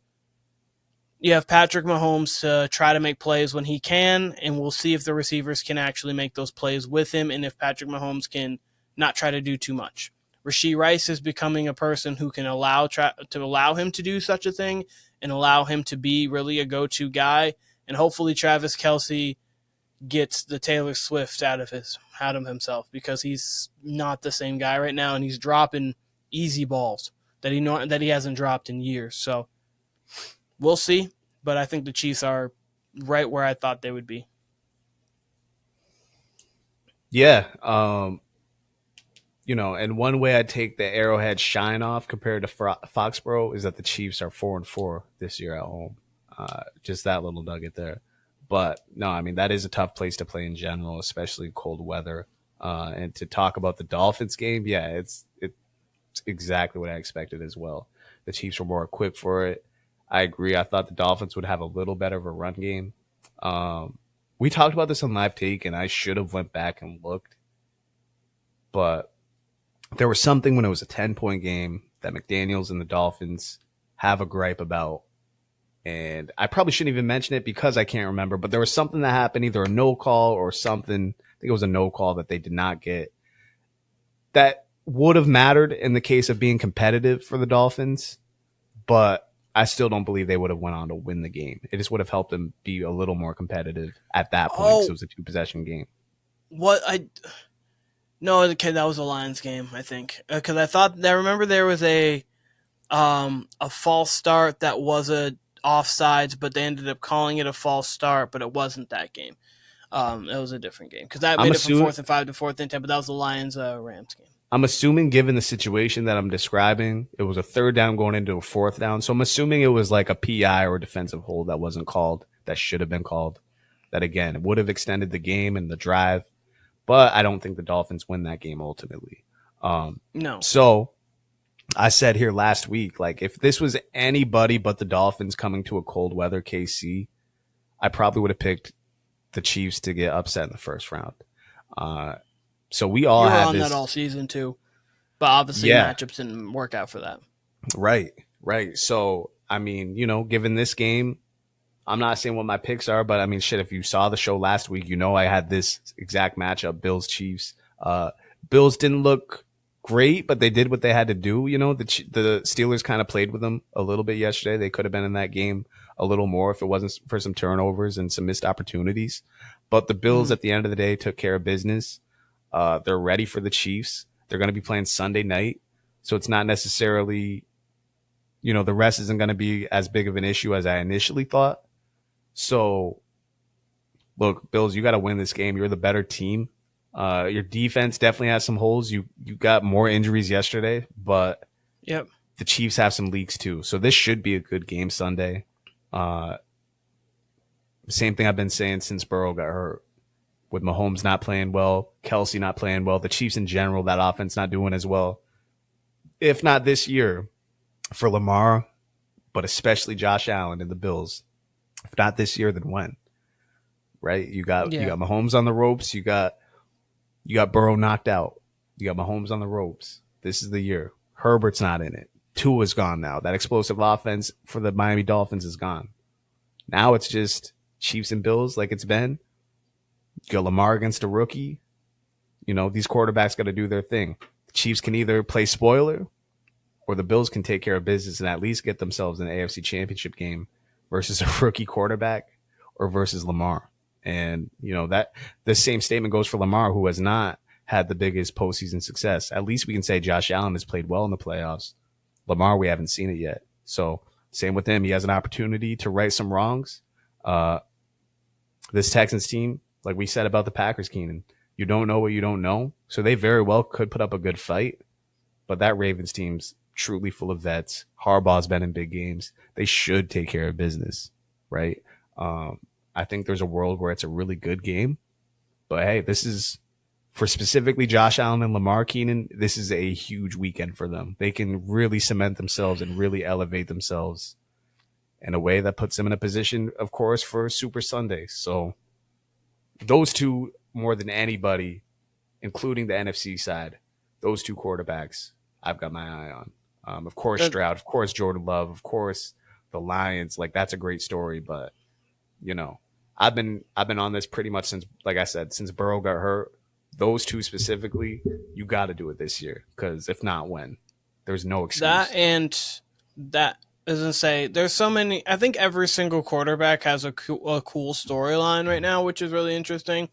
You have Patrick Mahomes to try to make plays when he can, and we'll see if the receivers can actually make those plays with him and if Patrick Mahomes can not try to do too much. Rashee Rice is becoming a person who can allow him to do such a thing and allow him to be really a go-to guy. And hopefully Travis Kelce gets the Taylor Swift out of himself, because he's not the same guy right now, and he's dropping easy balls that he hasn't dropped in years. So we'll see, but I think the Chiefs are right where I thought they would be. Yeah, and one way I take the Arrowhead shine off compared to Foxborough is that the Chiefs are 4-4 this year at home. Just that little nugget there. But no, I mean, that is a tough place to play in general, especially cold weather. And to talk about the Dolphins game, yeah, it's exactly what I expected as well. The Chiefs were more equipped for it. I agree. I thought the Dolphins would have a little better of a run game. we talked about this on Live Take, and I should have went back and looked, but there was something when it was a 10-point game that McDaniels and the Dolphins have a gripe about. And I probably shouldn't even mention it because I can't remember, but there was something that happened, either a no call or something. I think it was a no call that they did not get. That would have mattered in the case of being competitive for the Dolphins, but I still don't believe they would have went on to win the game. It just would have helped them be a little more competitive at that point because it was a 2-possession game. No, okay, that was a Lions game, I think. Because I remember there was a false start that was a offsides, but they ended up calling it a false start, but it wasn't that game. It was a different game because that made it from 4th and 5 to 4th and 10, but that was the Lions Rams game. I'm assuming, given the situation that I'm describing, it was a 3rd down going into a 4th down. So I'm assuming it was like a PI or a defensive hold that wasn't called, that should have been called. That, again, would have extended the game and the drive. But I don't think the Dolphins win that game ultimately. No. So I said here last week, like, if this was anybody but the Dolphins coming to a cold weather KC, I probably would have picked the Chiefs to get upset in the first round. So we all have on that all season too, but obviously matchups didn't work out for that. Right. So, I mean, given this game, I'm not saying what my picks are, but I mean, shit, if you saw the show last week, I had this exact matchup, Bills-Chiefs. Bills didn't look great, but they did what they had to do. The Steelers kind of played with them a little bit yesterday. They could have been in that game a little more if it wasn't for some turnovers and some missed opportunities. But the Bills at the end of the day took care of business. They're ready for the Chiefs. They're going to be playing Sunday night. So it's not necessarily, the rest isn't going to be as big of an issue as I initially thought. So, look, Bills, you got to win this game. You're the better team. Your defense definitely has some holes. You got more injuries yesterday, but the Chiefs have some leaks too. So this should be a good game Sunday. Same thing I've been saying since Burrow got hurt. With Mahomes not playing well, Kelsey not playing well, the Chiefs in general, that offense not doing as well. If not this year for Lamar, but especially Josh Allen and the Bills. If not this year, then when? Right? You got Mahomes on the ropes. You got Burrow knocked out. You got Mahomes on the ropes. This is the year. Herbert's not in it. Tua's gone now. That explosive offense for the Miami Dolphins is gone. Now it's just Chiefs and Bills like it's been. You got Lamar against a rookie. These quarterbacks got to do their thing. The Chiefs can either play spoiler or the Bills can take care of business and at least get themselves in the AFC Championship game versus a rookie quarterback or versus Lamar. And, that the same statement goes for Lamar, who has not had the biggest postseason success. At least we can say Josh Allen has played well in the playoffs. Lamar, we haven't seen it yet. So same with him. He has an opportunity to right some wrongs. This Texans team, like we said about the Packers, Keenan, you don't know what you don't know. So they very well could put up a good fight. But that Ravens team's truly full of vets. Harbaugh's been in big games. They should take care of business, right? I think there's a world where it's a really good game. But, hey, this is, for specifically Josh Allen and Lamar, Keenan, this is a huge weekend for them. They can really cement themselves and really elevate themselves in a way that puts them in a position, of course, for Super Sunday. So those two, more than anybody, including the NFC side, those two quarterbacks I've got my eye on. Of course, Stroud, of course, Jordan Love, of course, the Lions. Like, that's a great story. But, I've been on this pretty much since, like I said, since Burrow got hurt. Those two specifically, you got to do it this year, because if not, when? There's no excuse. That doesn't say there's so many. I think every single quarterback has a cool storyline right now, which is really interesting.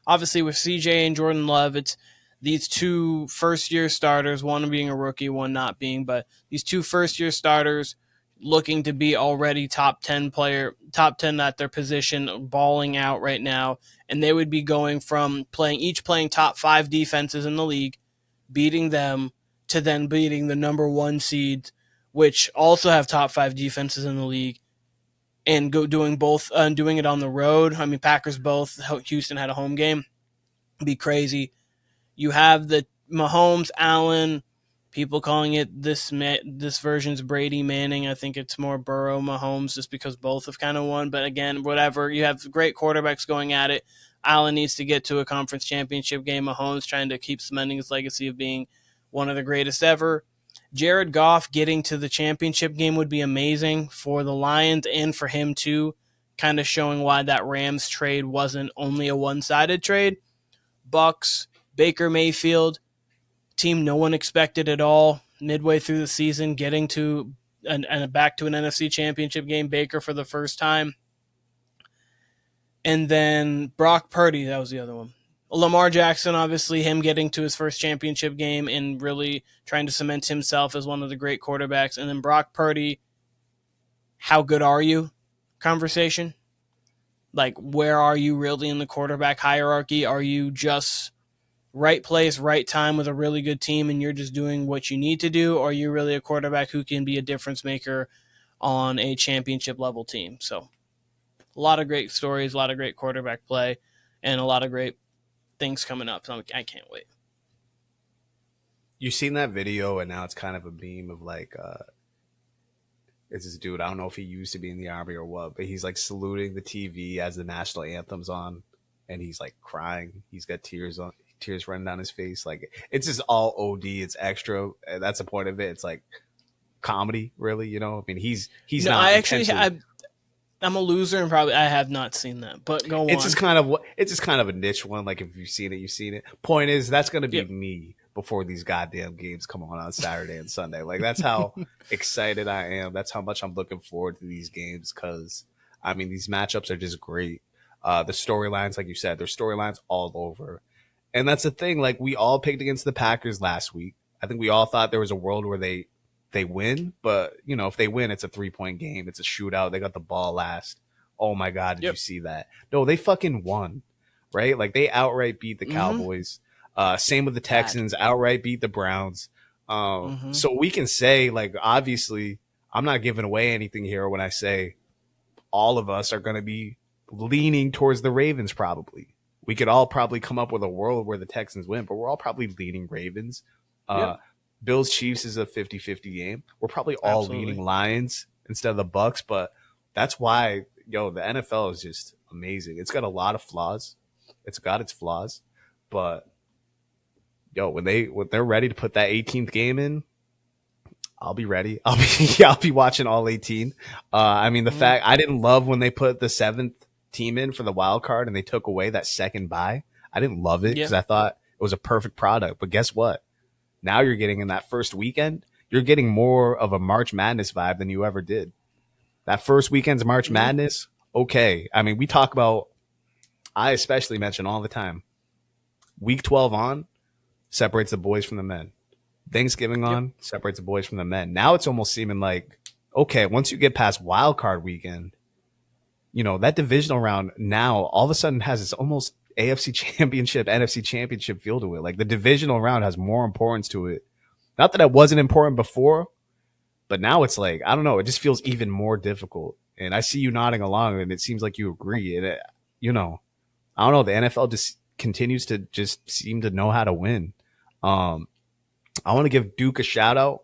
Obviously, with CJ and Jordan Love, it's these two first-year starters, one being a rookie, one not being, but these two first-year starters looking to be already top 10 at their position, balling out right now, and they would be going from playing top 5 defenses in the league, beating them, to then beating the number 1 seed, which also have top 5 defenses in the league, and doing it on the road. I mean, Packers both. Houston had a home game. It'd be crazy. You have the Mahomes, Allen, People calling it this version's Brady Manning. I think it's more Burrow Mahomes just because both have kind of won. But again, whatever. You have great quarterbacks going at it. Allen needs to get to a conference championship game. Mahomes trying to keep cementing his legacy of being one of the greatest ever. Jared Goff getting to the championship game would be amazing for the Lions and for him too, kind of showing why that Rams trade wasn't only a one-sided trade. Bucks, Baker Mayfield, team no one expected at all. Midway through the season, getting to and back to an NFC championship game, Baker for the first time. And then Brock Purdy, that was the other one. Lamar Jackson, obviously, him getting to his first championship game and really trying to cement himself as one of the great quarterbacks. And then Brock Purdy, how good are you? Conversation. Like, where are you really in the quarterback hierarchy? Are you just right place, right time with a really good team and you're just doing what you need to do? Or are you really a quarterback who can be a difference maker on a championship level team? So a lot of great stories, a lot of great quarterback play, and a lot of great things coming up. So I can't wait. You've seen that video, and now it's kind of a meme of like, it's this dude. I don't know if he used to be in the army or what, but he's like saluting the TV as the national anthem's on, and he's like crying. He's got tears running down his face. Like, it's just all OD. It's extra. That's the point of it. It's like comedy, really. You know, I mean, he's no, not. I'm a loser and probably I have not seen that, but go on. It's just kind of a niche one. Like, if you've seen it, you've seen it. Point is, that's going to be me before these goddamn games come on Saturday and Sunday. Like, that's how excited I am. That's how much I'm looking forward to these games. Cause I mean, these matchups are just great. The storylines, like you said, there's storylines all over. And that's the thing. Like, we all picked against the Packers last week. I think we all thought there was a world where they win, but you know, if they win, it's a 3-point game. It's a shootout. They got the ball last. Oh my God. Did you see that? No, they fucking won, right? Like, they outright beat the Cowboys. Same with the Texans, outright beat the Browns. So we can say, like, obviously I'm not giving away anything here when I say all of us are going to be leaning towards the Ravens. Probably we could all probably come up with a world where the Texans win, but we're all probably leaning Ravens. Bills Chiefs is a 50-50 game. We're probably all leaning Lions instead of the Bucks, but that's why, the NFL is just amazing. It's got a lot of flaws. It's got its flaws, but when they're ready to put that 18th game in, I'll be ready. I'll be watching all 18. I mean, the fact I didn't love when they put the 7th team in for the wild card and they took away that second bye. I didn't love it because I thought it was a perfect product. But guess what? Now you're getting in that first weekend, you're getting more of a March Madness vibe than you ever did. That first weekend's March Madness, okay. I mean, I especially mention all the time, week 12 on separates the boys from the men. Thanksgiving on separates the boys from the men. Now it's almost seeming like, okay, once you get past wild card weekend, that divisional round now all of a sudden has its almost AFC championship, NFC championship feel to it. Like, the divisional round has more importance to it. Not that it wasn't important before, but now it's like, I don't know, it just feels even more difficult. And I see you nodding along and it seems like you agree. And I don't know, the NFL just continues to just seem to know how to win. I want to give Duke a shout out.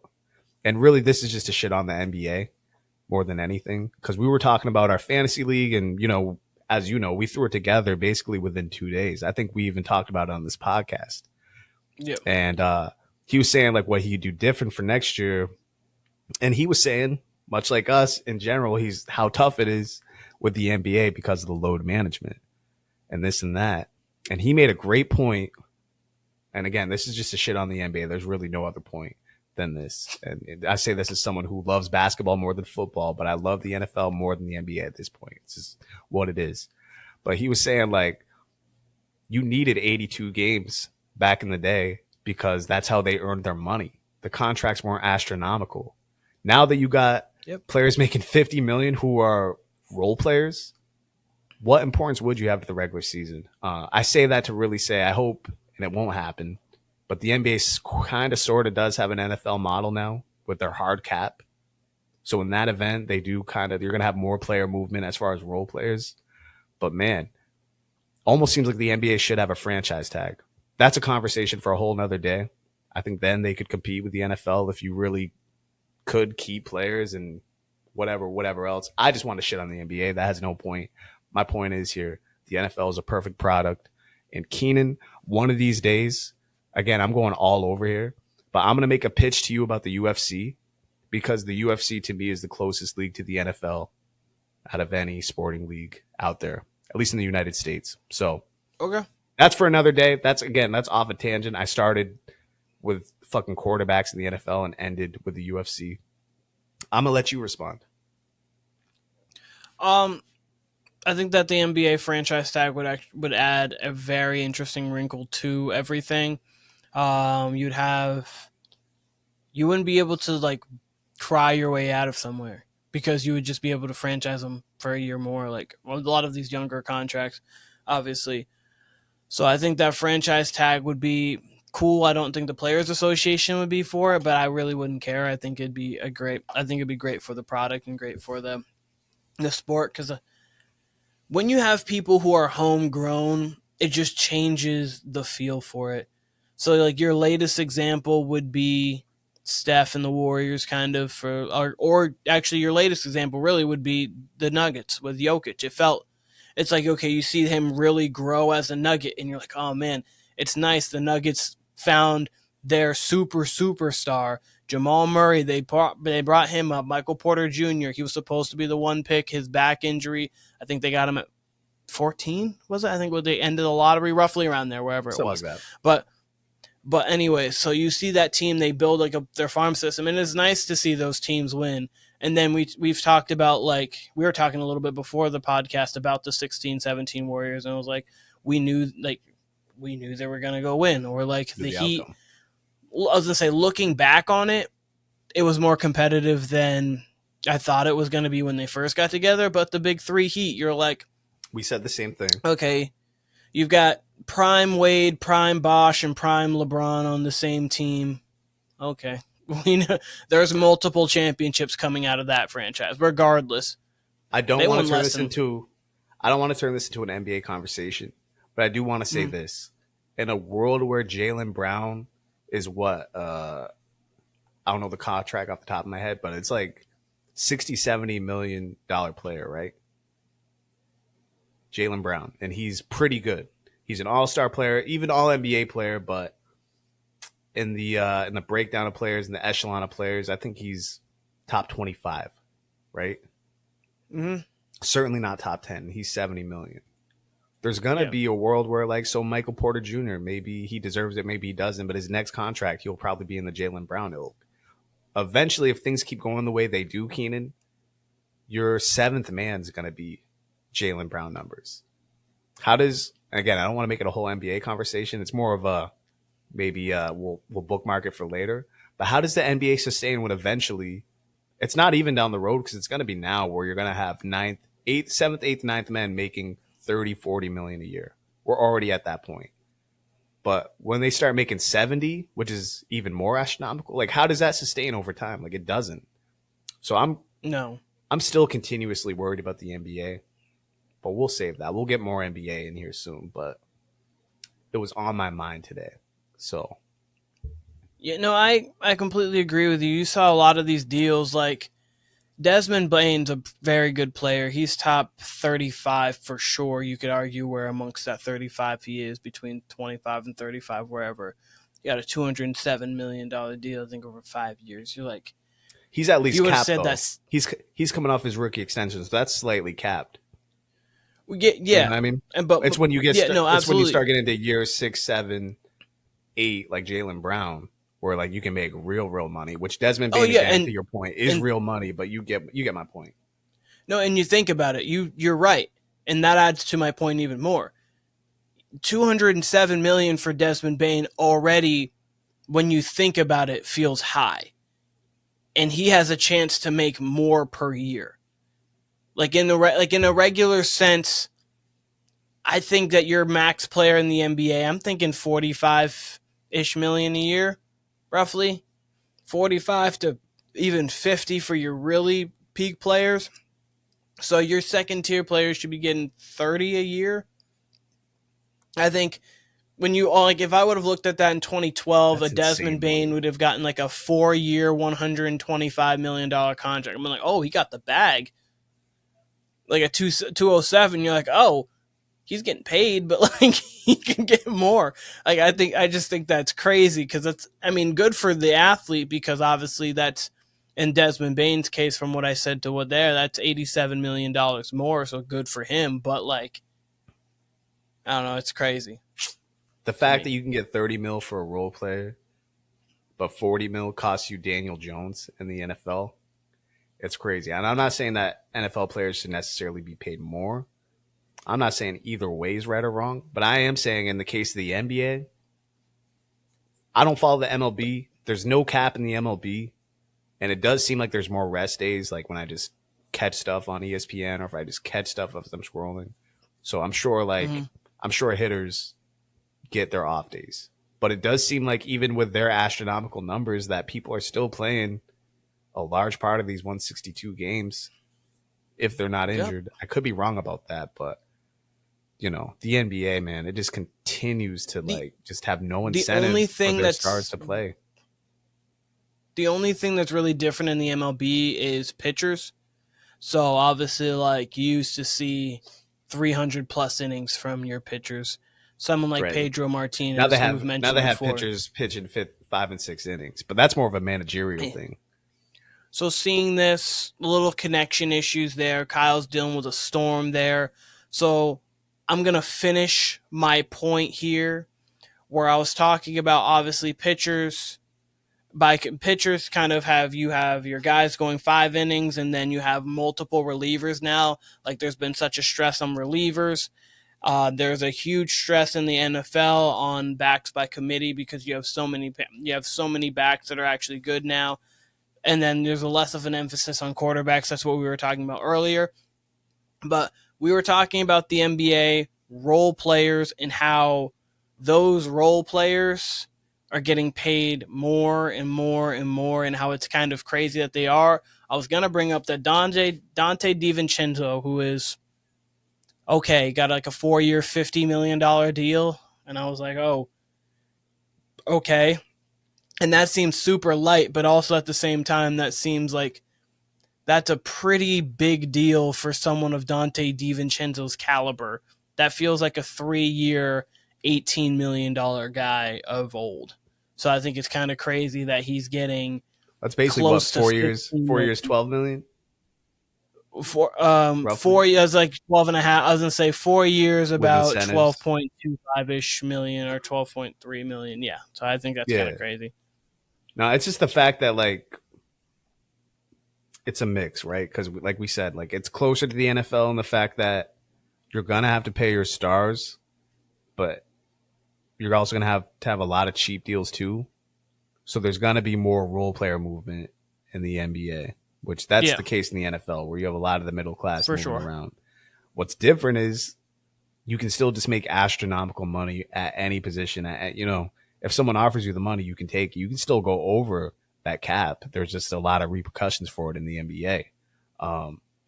And really, this is just a shit on the NBA more than anything. Because we were talking about our fantasy league and, as you know, we threw it together basically within 2 days. I think we even talked about it on this podcast. Yeah. And he was saying like what he'd do different for next year. And he was saying, much like us in general, how tough it is with the NBA because of the load management and this and that. And he made a great point. And again, this is just a shit on the NBA. There's really no other point than this. And I say this as someone who loves basketball more than football, but I love the NFL more than the NBA at this point. It's just what it is. But he was saying, like, you needed 82 games back in the day because that's how they earned their money. The contracts weren't astronomical. Now that you got players making $50 million who are role players, what importance would you have to the regular season? I say that to really say I hope, and it won't happen, but the NBA kind of sort of does have an NFL model now with their hard cap. So in that event, they do you're going to have more player movement as far as role players. But man, almost seems like the NBA should have a franchise tag. That's a conversation for a whole nother day. I think then they could compete with the NFL if you really could keep players and whatever else. I just want to shit on the NBA. That has no point. My point is here, the NFL is a perfect product. And Keenan, one of these days, again, I'm going all over here, but I'm going to make a pitch to you about the UFC because the UFC to me is the closest league to the NFL out of any sporting league out there, at least in the United States. So Okay. that's for another day. That's off a tangent. I started with fucking quarterbacks in the NFL and ended with the UFC. I'm going to let you respond. I think that the NBA franchise tag would add a very interesting wrinkle to everything. You wouldn't be able to like cry your way out of somewhere because you would just be able to franchise them for a year more. Like a lot of these younger contracts, obviously. So I think that franchise tag would be cool. I don't think the Players Association would be for it, but I really wouldn't care. I think it'd be great for the product and great for the sport because when you have people who are homegrown, it just changes the feel for it. So, like, your latest example would be Steph and the Warriors, kind of, or actually, your latest example really would be the Nuggets with Jokic. It's like, okay, you see him really grow as a Nugget, and you're like, oh man, it's nice. The Nuggets found their superstar. Jamal Murray, they brought him up. Michael Porter Jr., he was supposed to be the one pick. His back injury, I think they got him at 14, was it? I think they ended the lottery roughly around there, wherever it was. Like that. But anyway, so you see that team, they build like their farm system, and it's nice to see those teams win. And then we've talked about, like, we were talking a little bit before the podcast about the 16-17 Warriors, and it was like we knew they were going to go win, or like the Heat. Outcome. I was going to say, looking back on it, it was more competitive than I thought it was going to be when they first got together. But the big three Heat, you're like, we said the same thing. Okay, you've got prime Wade, prime Bosh, and prime LeBron on the same team. Okay. We know there's multiple championships coming out of that franchise, regardless. I don't want to turn this into an NBA conversation, but I do want to say this. In a world where Jaylen Brown is what I don't know the contract off the top of my head, but it's like $60-70 million player, right? Jaylen Brown, and he's pretty good. He's an all-star player, even all-NBA player, but in the breakdown of players, in the echelon of players, I think he's top 25, right? Mm-hmm. Certainly not top 10. He's $70 million. There's going to be a world where, like, so Michael Porter Jr., maybe he deserves it, maybe he doesn't, but his next contract, he'll probably be in the Jaylen Brown ilk. Eventually, if things keep going the way they do, Keenan, your seventh man's going to be Jaylen Brown numbers. Again, I don't want to make it a whole NBA conversation. It's more of a, maybe we'll bookmark it for later. But how does the NBA sustain when eventually, it's not even down the road because it's going to be now where you're going to have seventh, eighth, ninth men making 30-40 million a year. We're already at that point. But when they start making 70, which is even more astronomical, like how does that sustain over time? Like it doesn't. So I'm still continuously worried about the NBA, but we'll save that. We'll get more NBA in here soon, but it was on my mind today. So, yeah, no, I completely agree with you. You saw a lot of these deals, like Desmond Bane's a very good player. He's top 35 for sure. You could argue where amongst that 35 he is, between 25 and 35, wherever. You got a $207 million deal, I think, over 5 years. You're like, he's at least capped, though. He's coming off his rookie extension, so that's slightly capped. Yeah. You know what I mean? But it's when you get it's when you start getting into year 6, 7, 8, like Jaylen Brown, where like you can make real money, which Desmond Bane, again, to your point, is real money, but you get my point. No, and you think about it, you're right, and that adds to my point even more. $207 million for Desmond Bane already, when you think about it, feels high, and he has a chance to make more per year. Like in a regular sense, I think that your max player in the NBA, I'm thinking 45-ish million a year, roughly 45 to even 50 for your really peak players. So your second tier players should be getting 30 a year. I think when you like, if I would have looked at that in 2012, That's a Desmond insane Bain money. would have gotten like a 4-year, $125 million contract. I'm like, oh, he got the bag. Like a 207, you're like, oh, he's getting paid, but like he can get more. Like I just think that's crazy because it's, I mean, good for the athlete because obviously that's in Desmond Bain's case, from what I said to what there, that's $87 million more, so good for him. But like, I don't know, it's crazy. The fact that you can get 30 mil for a role player, but 40 mil costs you Daniel Jones in the NFL, it's crazy. And I'm not saying that NFL players should necessarily be paid more. I'm not saying either way is right or wrong, but I am saying in the case of the NBA, I don't follow the MLB. There's no cap in the MLB, and it does seem like there's more rest days, like when I just catch stuff on ESPN or if I just catch stuff as I'm scrolling. So I'm sure, I'm sure hitters get their off days, but it does seem like even with their astronomical numbers, that people are still playing a large part of these 162 games if they're not injured. Yep. I could be wrong about that, but you know, the NBA, man, it just continues to just have no incentive for their stars to play. The only thing that's really different in the MLB is pitchers. So obviously, like, you used to see 300 plus innings from your pitchers. Someone like Pedro Martinez. Now they have pitchers pitching 5 and 6 innings, but that's more of a managerial thing. So seeing this, little connection issues there. Kyle's dealing with a storm there. So I'm going to finish my point here where I was talking about obviously pitchers. By pitchers, kind of you have your guys going 5 innings, and then you have multiple relievers now. Like, there's been such a stress on relievers. There's a huge stress in the NFL on backs by committee because you have so many backs that are actually good now. And then there's a less of an emphasis on quarterbacks. That's what we were talking about earlier. But we were talking about the NBA role players and how those role players are getting paid more and more and more, and how it's kind of crazy that they are. I was going to bring up that Dante DiVincenzo, who is, okay, got like a 4-year, $50 million deal. And I was like, oh, okay. And that seems super light, but also at the same time, that seems like that's a pretty big deal for someone of Dante DiVincenzo's caliber. That feels like a 3-year, $18 million guy of old. So I think it's kind of crazy that he's getting. That's basically what, 4 years, 4 years, 12 million? 4 years, like 12 and a half. I was going to say 4 years, about 12.25-ish million or 12.3 million. Yeah. So I think that's kind of crazy. No, it's just the fact that, like, it's a mix, right? Because like we said, like, it's closer to the NFL in the fact that you're going to have to pay your stars, but you're also going to have a lot of cheap deals too. So there's going to be more role player movement in the NBA, which that's the case in the NFL, where you have a lot of the middle class moving around. What's different is you can still just make astronomical money at any position. You know, if someone offers you the money, you can take it. You can still go over that cap. There's just a lot of repercussions for it in the NBA.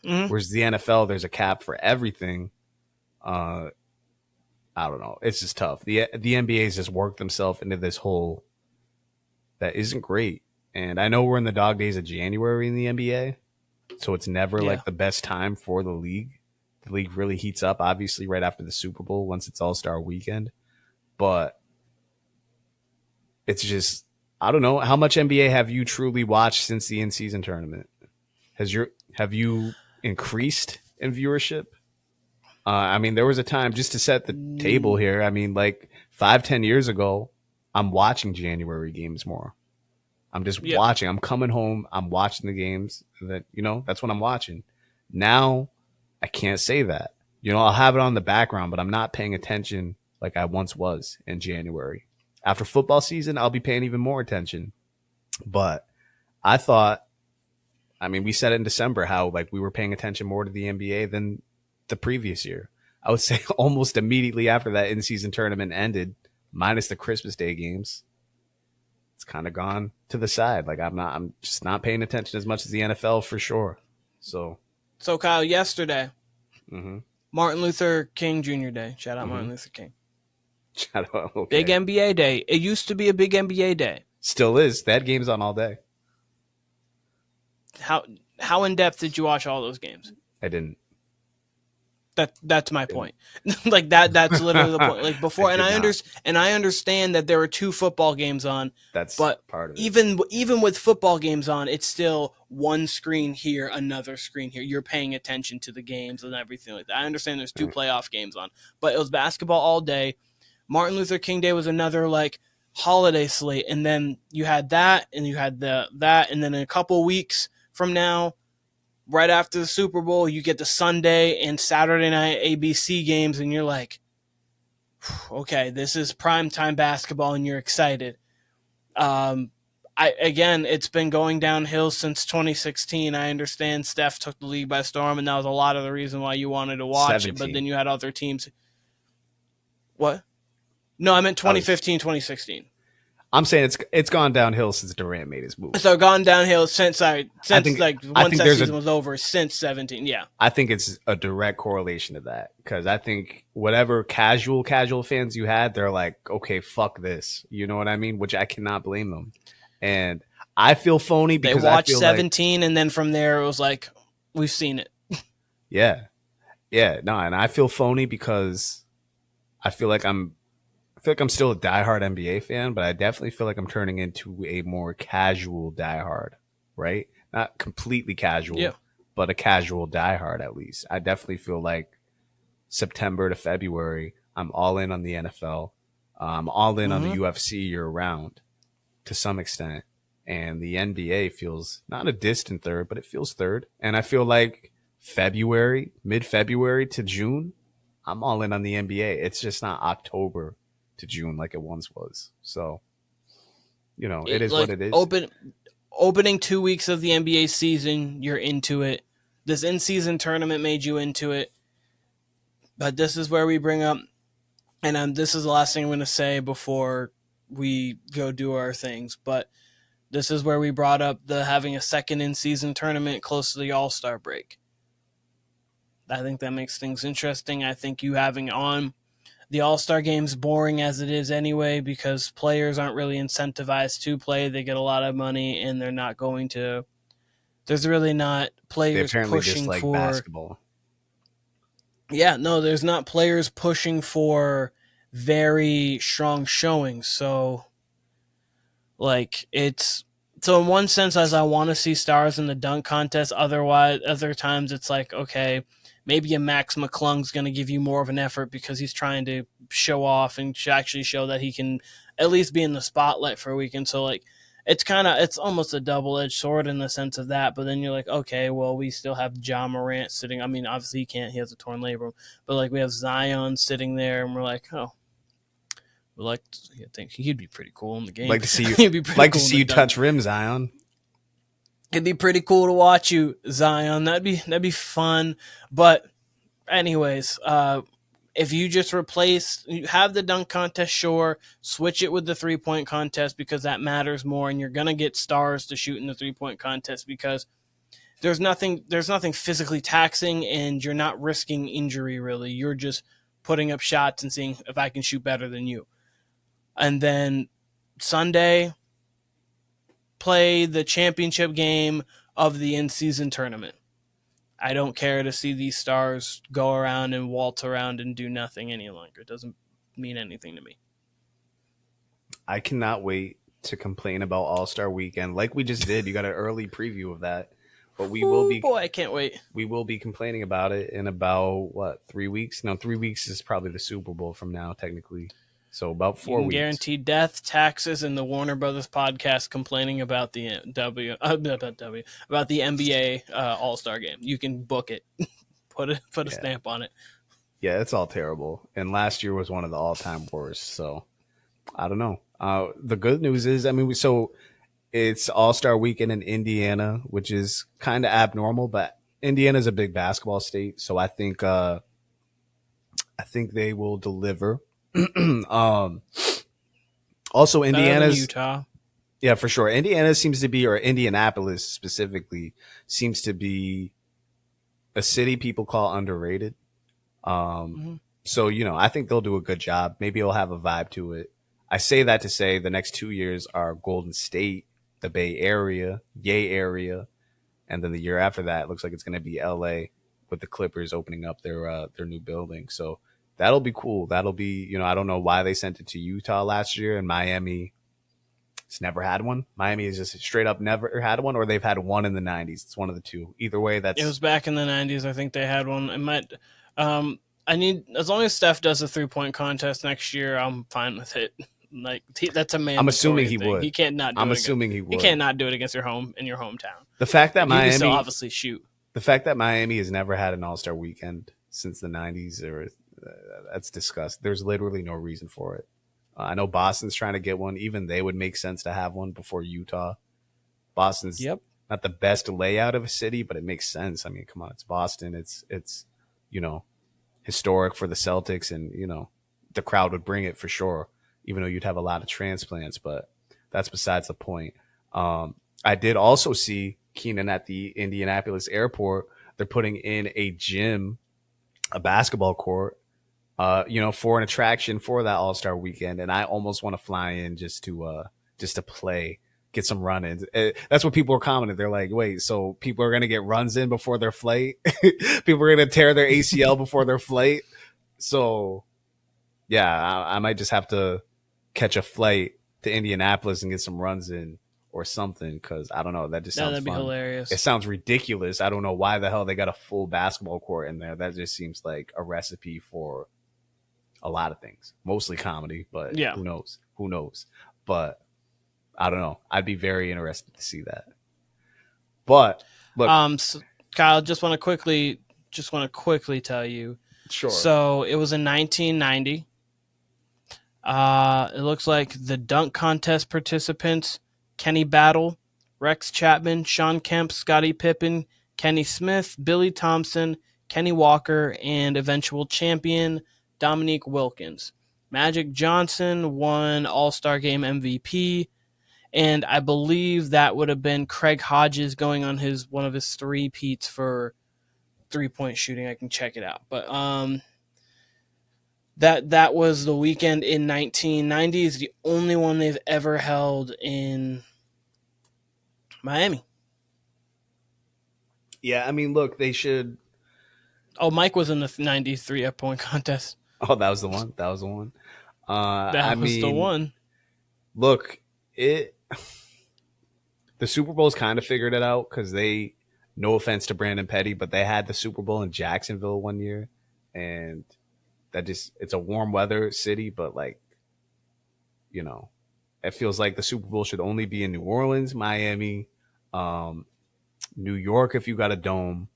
Whereas the NFL, there's a cap for everything. I don't know. It's just tough. The NBA's just worked themselves into this hole that isn't great. And I know we're in the dog days of January in the NBA, so it's never like the best time for the league. The league really heats up, obviously, right after the Super Bowl, once it's All-Star weekend. But it's just, I don't know. How much NBA have you truly watched since the in-season tournament? Have you increased in viewership? I mean, there was a time, just to set the table here, I mean, like 5-10 years ago, I'm watching January games more. I'm just watching. I'm coming home. I'm watching the games. That's what I'm watching. Now, I can't say that. I'll have it on the background, but I'm not paying attention like I once was in January. After football season, I'll be paying even more attention. But I thought, I mean, we said it in December how like we were paying attention more to the NBA than the previous year. I would say almost immediately after that in-season tournament ended, minus the Christmas Day games, it's kind of gone to the side. Like I'm just not paying attention as much as the NFL for sure. So Kyle, yesterday, Martin Luther King Jr. Day. Shout out Martin Luther King. Shout out. Okay. Big NBA day. It used to be a big NBA day. Still is. That game's on all day. How in depth did you watch all those games? I didn't. That's my point. Like that's literally the point. Like before, I I understand that there were 2 football games on. That's but part of it. Even with football games on, it's still one screen here, another screen here. You're paying attention to the games and everything like that. I understand there's 2 playoff games on, but it was basketball all day. Martin Luther King Day was another like holiday slate, and then you had that, and you had that, and then in a couple weeks from now, right after the Super Bowl, you get the Sunday and Saturday night ABC games, and you're like, okay, this is primetime basketball, and you're excited. It's been going downhill since 2016. I understand Steph took the league by storm, and that was a lot of the reason why you wanted to watch 17. it, but then you had other teams. What? No, I meant 2015, 2016. I'm saying it's gone downhill since Durant made his move. So gone downhill since once that season was over, since 17. Yeah, I think it's a direct correlation to that, because I think whatever casual fans you had, they're like, okay, fuck this. You know what I mean? Which I cannot blame them. And I feel phony because they watched I feel 17, and then from there it was like, we've seen it. Yeah. No, and I feel phony because I feel like I'm still a diehard NBA fan, but I definitely feel like I'm turning into a more casual diehard, right? Not completely casual, but a casual diehard at least. I definitely feel like September to February, I'm all in on the NFL. I'm all in on the UFC year round to some extent. And the NBA feels not a distant third, but it feels third. And I feel like mid-February to June, I'm all in on the NBA. It's just not October to June like it once was. So, it is like what it is. Opening 2 weeks of the NBA season, you're into it. This in-season tournament made you into it. But this is where we bring up, and this is the last thing I'm going to say before we go do our things, but this is where we brought up having a second in-season tournament close to the All-Star break. I think that makes things interesting. I think you having on the All-Star game's boring as it is anyway, because players aren't really incentivized to play. They get a lot of money, and they're not going to. There's really not players pushing just for basketball. Yeah, no, there's not players pushing for very strong showings. So, in one sense, as I want to see stars in the dunk contest. Other times it's like, okay, maybe a Max McClung's going to give you more of an effort because he's trying to show off and actually show that he can at least be in the spotlight for a weekend. So, it's almost a double-edged sword in the sense of that. But then you're like, okay, well, we still have Ja Morant sitting. I mean, obviously he can't. He has a torn labrum. But, we have Zion sitting there, and we're like, oh. I think he'd be pretty cool in the game. Like to see you, to see you touch rim, Zion. It'd be pretty cool to watch you, Zion. That'd be fun. But anyways, if you just have the dunk contest, sure, switch it with the 3-point contest because that matters more, and you're gonna get stars to shoot in the 3-point contest because there's nothing physically taxing, and you're not risking injury really. You're just putting up shots and seeing if I can shoot better than you. And then Sunday, play the championship game of the in-season tournament. I don't care to see these stars go around and waltz around and do nothing any longer. It doesn't mean anything to me. I cannot wait to complain about All-Star Weekend like we just did. You got an early preview of that. But I can't wait. We will be complaining about it in about, 3 weeks? No, 3 weeks is probably the Super Bowl from now, technically. So about 4 weeks. Guarantee death, taxes, and the Warner Brothas podcast complaining about the about the NBA All-Star game. You can book it. Put a stamp on it. Yeah, it's all terrible. And last year was one of the all-time worst. So I don't know. The good news is, it's All-Star Weekend in Indiana, which is kind of abnormal, but Indiana's a big basketball state, so I think they will deliver. Also, Indiana's Utah. Yeah, for sure. Indiana seems to be, or Indianapolis specifically, seems to be a city people call underrated. So, I think they'll do a good job. Maybe it'll have a vibe to it. I say that to say the next 2 years are Golden State, the Bay Area, Yay area, and then the year after that, it looks like it's going to be LA with the Clippers opening up their new building. So that'll be cool. That'll be, I don't know why they sent it to Utah last year, and Miami it's never had one. Miami has just straight up never had one, or they've had one in the 90s. It's one of the two. Either way, It was back in the 90s. I think they had one. It might. I need, as long as Steph does a 3-point contest next year, I'm fine with it. Like that's a man. I'm assuming he would. He can't not. I'm assuming he would. He can't not do it against your hometown. The fact that Miami can still obviously shoot. The fact that Miami has never had an All-Star weekend since the 90s, or that's disgusting. There's literally no reason for it. I know Boston's trying to get one. Even they would make sense to have one before Utah. Boston's not the best layout of a city, but it makes sense. I mean, come on, it's Boston. It's historic for the Celtics, and the crowd would bring it for sure. Even though you'd have a lot of transplants, but that's besides the point. I did also see Keenan at the Indianapolis airport. They're putting in a gym, a basketball court, for an attraction for that All-Star weekend. And I almost want to fly in just to play, get some run-ins. That's what people are commenting. They're like, wait, so people are going to get runs in before their flight? People are going to tear their ACL before their flight? So, yeah, I might just have to catch a flight to Indianapolis and get some runs in or something, because I don't know. That just sounds that'd be fun. Hilarious. It sounds ridiculous. I don't know why the hell they got a full basketball court in there. That just seems like a recipe for a lot of things, mostly comedy, but who knows? But I don't know. I'd be very interested to see that. But look, so, Kyle, just want to quickly tell you. Sure. So it was in 1990. It looks like the dunk contest participants: Kenny Battle, Rex Chapman, Sean Kemp, Scottie Pippen, Kenny Smith, Billy Thompson, Kenny Walker, and eventual champion Dominique Wilkins. Magic Johnson won All-Star Game MVP, and I believe that would have been Craig Hodges going on one of his three-peats for 3-point shooting. I can check it out, but That was the weekend in 1990. Is the only one they've ever held in Miami. Yeah, I mean, look, they should. Oh, Mike was in the 93 point contest. Oh, that was the one. That was the one. The one. Look, the Super Bowl's kind of figured it out, because they, no offense to Brandon Petty, but they had the Super Bowl in Jacksonville one year, and it's a warm weather city, but it feels like the Super Bowl should only be in New Orleans, Miami, New York if you got a dome,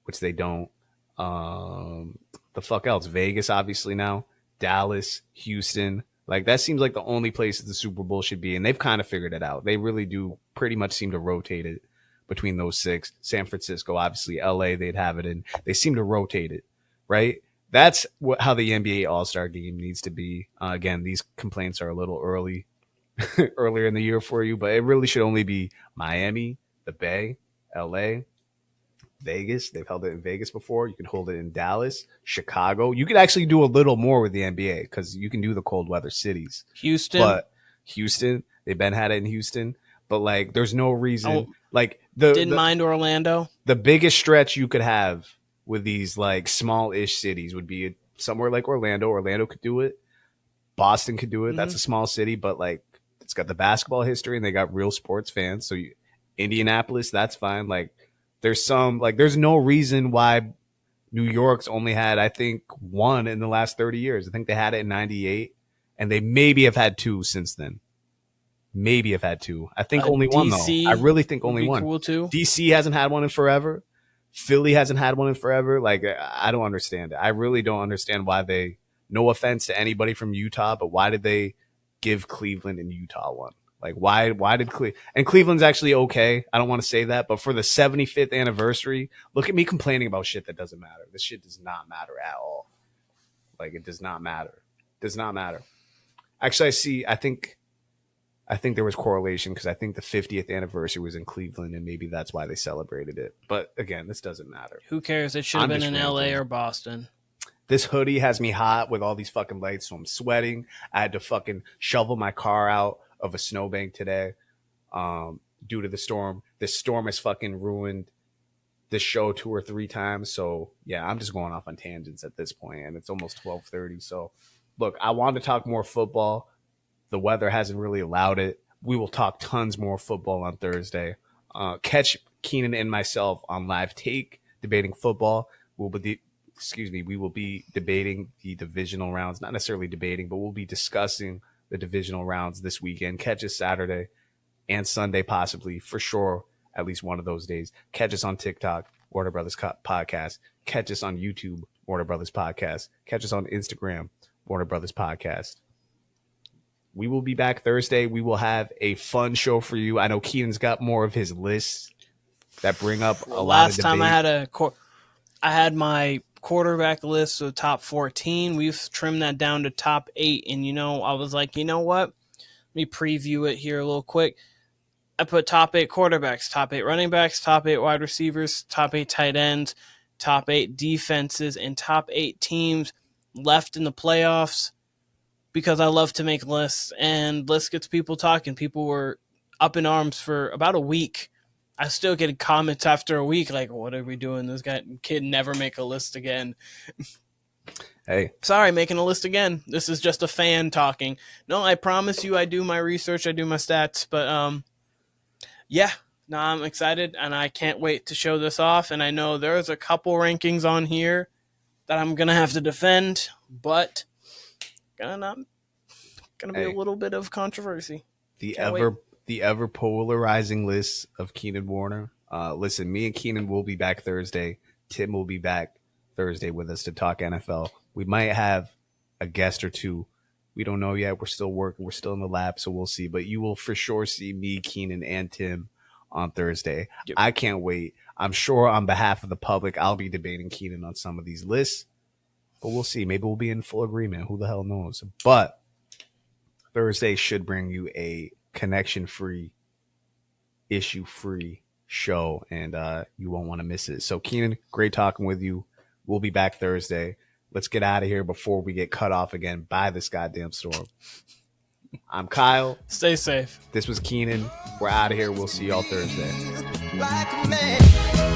which they don't. The fuck else? Vegas, obviously now. Dallas, Houston. That seems like the only places the Super Bowl should be, and they've kind of figured it out. They really do pretty much seem to rotate it between those 6. San Francisco, obviously, LA, they'd have it in. They seem to rotate it, right? That's how the NBA All-Star Game needs to be. Again, these complaints are a little earlier in the year for you, but it really should only be Miami, the Bay, LA, Vegas. They've held it in Vegas before. You can hold it in Dallas, Chicago. You could actually do a little more with the NBA, because you can do the cold weather cities. Houston, they've been had it in Houston, but there's no reason. Didn't mind Orlando. The biggest stretch you could have with these small-ish cities would be somewhere like Orlando. Orlando could do it. Boston could do it. Mm-hmm. That's a small city, but it's got the basketball history, and they got real sports fans. So Indianapolis, that's fine. There's no reason why New York's only had, I think, one in the last 30 years. I think they had it in 98, and they maybe have had 2 since then. Maybe have had 2. I think only one, though. I really think only one. Cool too. DC hasn't had one in forever. Philly hasn't had one in forever. I don't understand it. I really don't understand why they, no offense to anybody from Utah, but why did they give Cleveland and Utah one? Why did Cleveland? And Cleveland's actually okay. I don't want to say that, but for the 75th anniversary, look at me complaining about shit that doesn't matter. This shit does not matter at all. It does not matter. Does not matter. Actually, I think there was correlation, because I think the 50th anniversary was in Cleveland, and maybe that's why they celebrated it. But again, this doesn't matter. Who cares? It should have been in LA or Boston. This hoodie has me hot with all these fucking lights, so I'm sweating. I had to fucking shovel my car out of a snowbank today due to the storm. This storm has fucking ruined this show 2 or 3 times. So yeah, I'm just going off on tangents at this point, and it's almost 12:30. So look, I wanted to talk more football. The weather hasn't really allowed it. We will talk tons more football on Thursday. Catch Keenan and myself on Live Take debating football. We will be debating the divisional rounds. Not necessarily debating, but we'll be discussing the divisional rounds this weekend. Catch us Saturday and Sunday, possibly, for sure, at least one of those days. Catch us on TikTok, Warner Brothas Podcast. Catch us on YouTube, Warner Brothas Podcast. Catch us on Instagram, Warner Brothers Podcast. We will be back Thursday. We will have a fun show for you. I know Keenan's got more of his lists that bring up a lot of Last debate. time I had my quarterback list of top 14. We've trimmed that down to top 8. And, I was like, you know what? Let me preview it here a little quick. I put top 8 quarterbacks, top 8 running backs, top 8 wide receivers, top 8 tight ends, top 8 defenses, and top 8 teams left in the playoffs, because I love to make lists, and lists gets people talking. People were up in arms for about a week. I still get comments after a week like, what are we doing? This kid never make a list again. Hey. Sorry, making a list again. This is just a fan talking. No, I promise you I do my research, I do my stats, but yeah. No, I'm excited, and I can't wait to show this off, and I know there's a couple rankings on here that I'm going to have to defend, but gonna be a little bit of controversy. The ever polarizing list of Keenan Warner. Listen, me and Keenan will be back Thursday. Tim will be back Thursday with us to talk NFL. We might have a guest or two. We don't know yet. We're still working. We're still in the lab, so we'll see. But you will for sure see me, Keenan, and Tim on Thursday. Yep. I can't wait. I'm sure on behalf of the public, I'll be debating Keenan on some of these lists. But we'll see. Maybe we'll be in full agreement. Who the hell knows? But Thursday should bring you a connection-free, issue-free show, and you won't want to miss it. So, Keenan, great talking with you. We'll be back Thursday. Let's get out of here before we get cut off again by this goddamn storm. I'm Kyle. Stay safe. This was Keenan. We're out of here. We'll see y'all Thursday. Like a man.